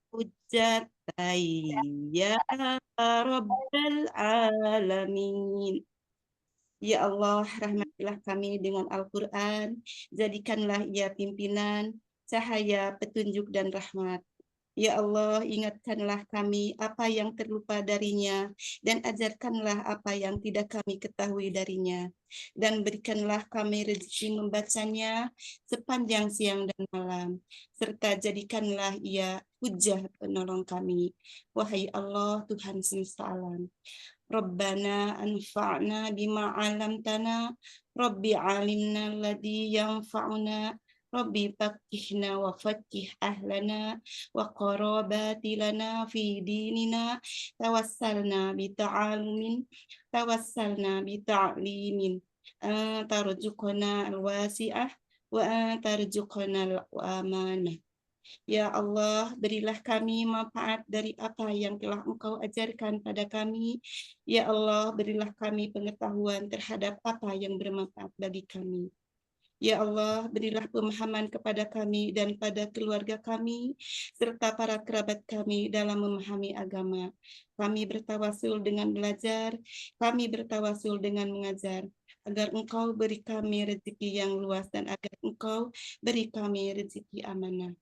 hujjatai ya rabbal alamin. Ya Allah, rahmatilah kami dengan Al-Quran, jadikanlah ia pimpinan, cahaya, petunjuk, dan rahmat. Ya Allah, ingatkanlah kami apa yang terlupa darinya, dan ajarkanlah apa yang tidak kami ketahui darinya, dan berikanlah kami rezeki membacanya sepanjang siang dan malam, serta jadikanlah ia hujjah penolong kami. Wahai Allah, Tuhan semesta alam. Rabbana anfa'na bima 'allamtana, Rabbi 'alimna alladhi yanfa'una, Rabbi faqihna wa faqih ahlana wa qarabati lana fi dinina, tawassalna bi ta'limin, tarzuqna al-wasi'ah wa tarzuqna al-amanah. Ya Allah, berilah kami manfaat dari apa yang telah Engkau ajarkan pada kami. Ya Allah, berilah kami pengetahuan terhadap apa yang bermanfaat bagi kami. Ya Allah, berilah pemahaman kepada kami dan pada keluarga kami, serta para kerabat kami dalam memahami agama. Kami bertawasul dengan belajar, kami bertawasul dengan mengajar, agar Engkau beri kami rezeki yang luas dan agar Engkau beri kami rezeki amanah.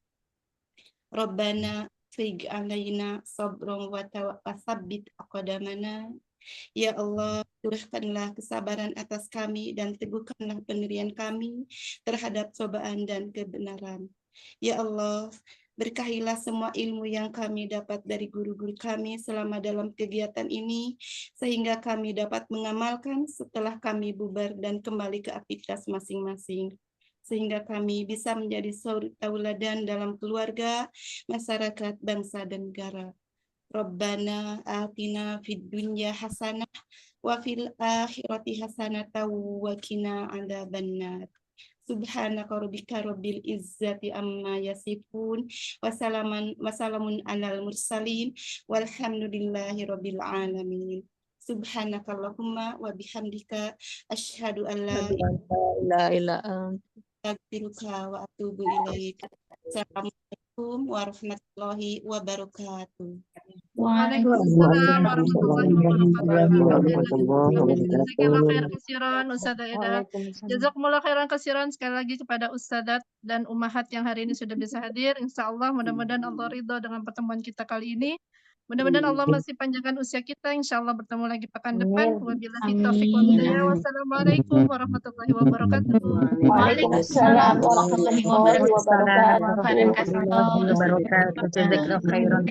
Rabbana fig alaina sabrun wa tawasabbit aqdamana. Ya Allah, curahkanlah kesabaran atas kami dan teguhkanlah pendirian kami terhadap cobaan dan kebenaran. Ya Allah, berkahilah semua ilmu yang kami dapat dari guru-guru kami selama dalam kegiatan ini, sehingga kami dapat mengamalkan setelah kami bubar dan kembali ke aktivitas masing-masing. Sehingga kami bisa menjadi tauladan dalam keluarga, masyarakat, bangsa, dan negara. Rabbana atina fid dunya hasanah wa fil akhirati hasanah wa qina adzabannar. Subhanaka rabbika rabbil izzati amma yasifun wa salamun alal mursalin walhamdulillahi rabbil alamin. Subhanakallahumma wa bihamdika asyhadu an la ilaha illa anta astaghfiruka wa atubu ilaik. Assalamualaikum warahmatullahi wabarakatuh. Waalaikumsalam warahmatullahi wabarakatuh. Jazakallah khairan kasiran Ustazah Eda. Jazakumullah khairan kasiran sekali lagi kepada Ustadzat dan Ummahat yang hari ini sudah bisa hadir. Insya Allah mudah-mudahan Allah ridho dengan pertemuan kita kali ini. Mudah-mudahan Allah masih panjangkan usia kita. Insya Allah bertemu lagi pekan depan. Wabillahi taufiq wal hidayah. Wassalamualaikum warahmatullahi wabarakatuh. Waalaikumsalam warahmatullahi wabarakatuh. Waalaikumsalam warahmatullahi wabarakatuh. Jazakallah khairan.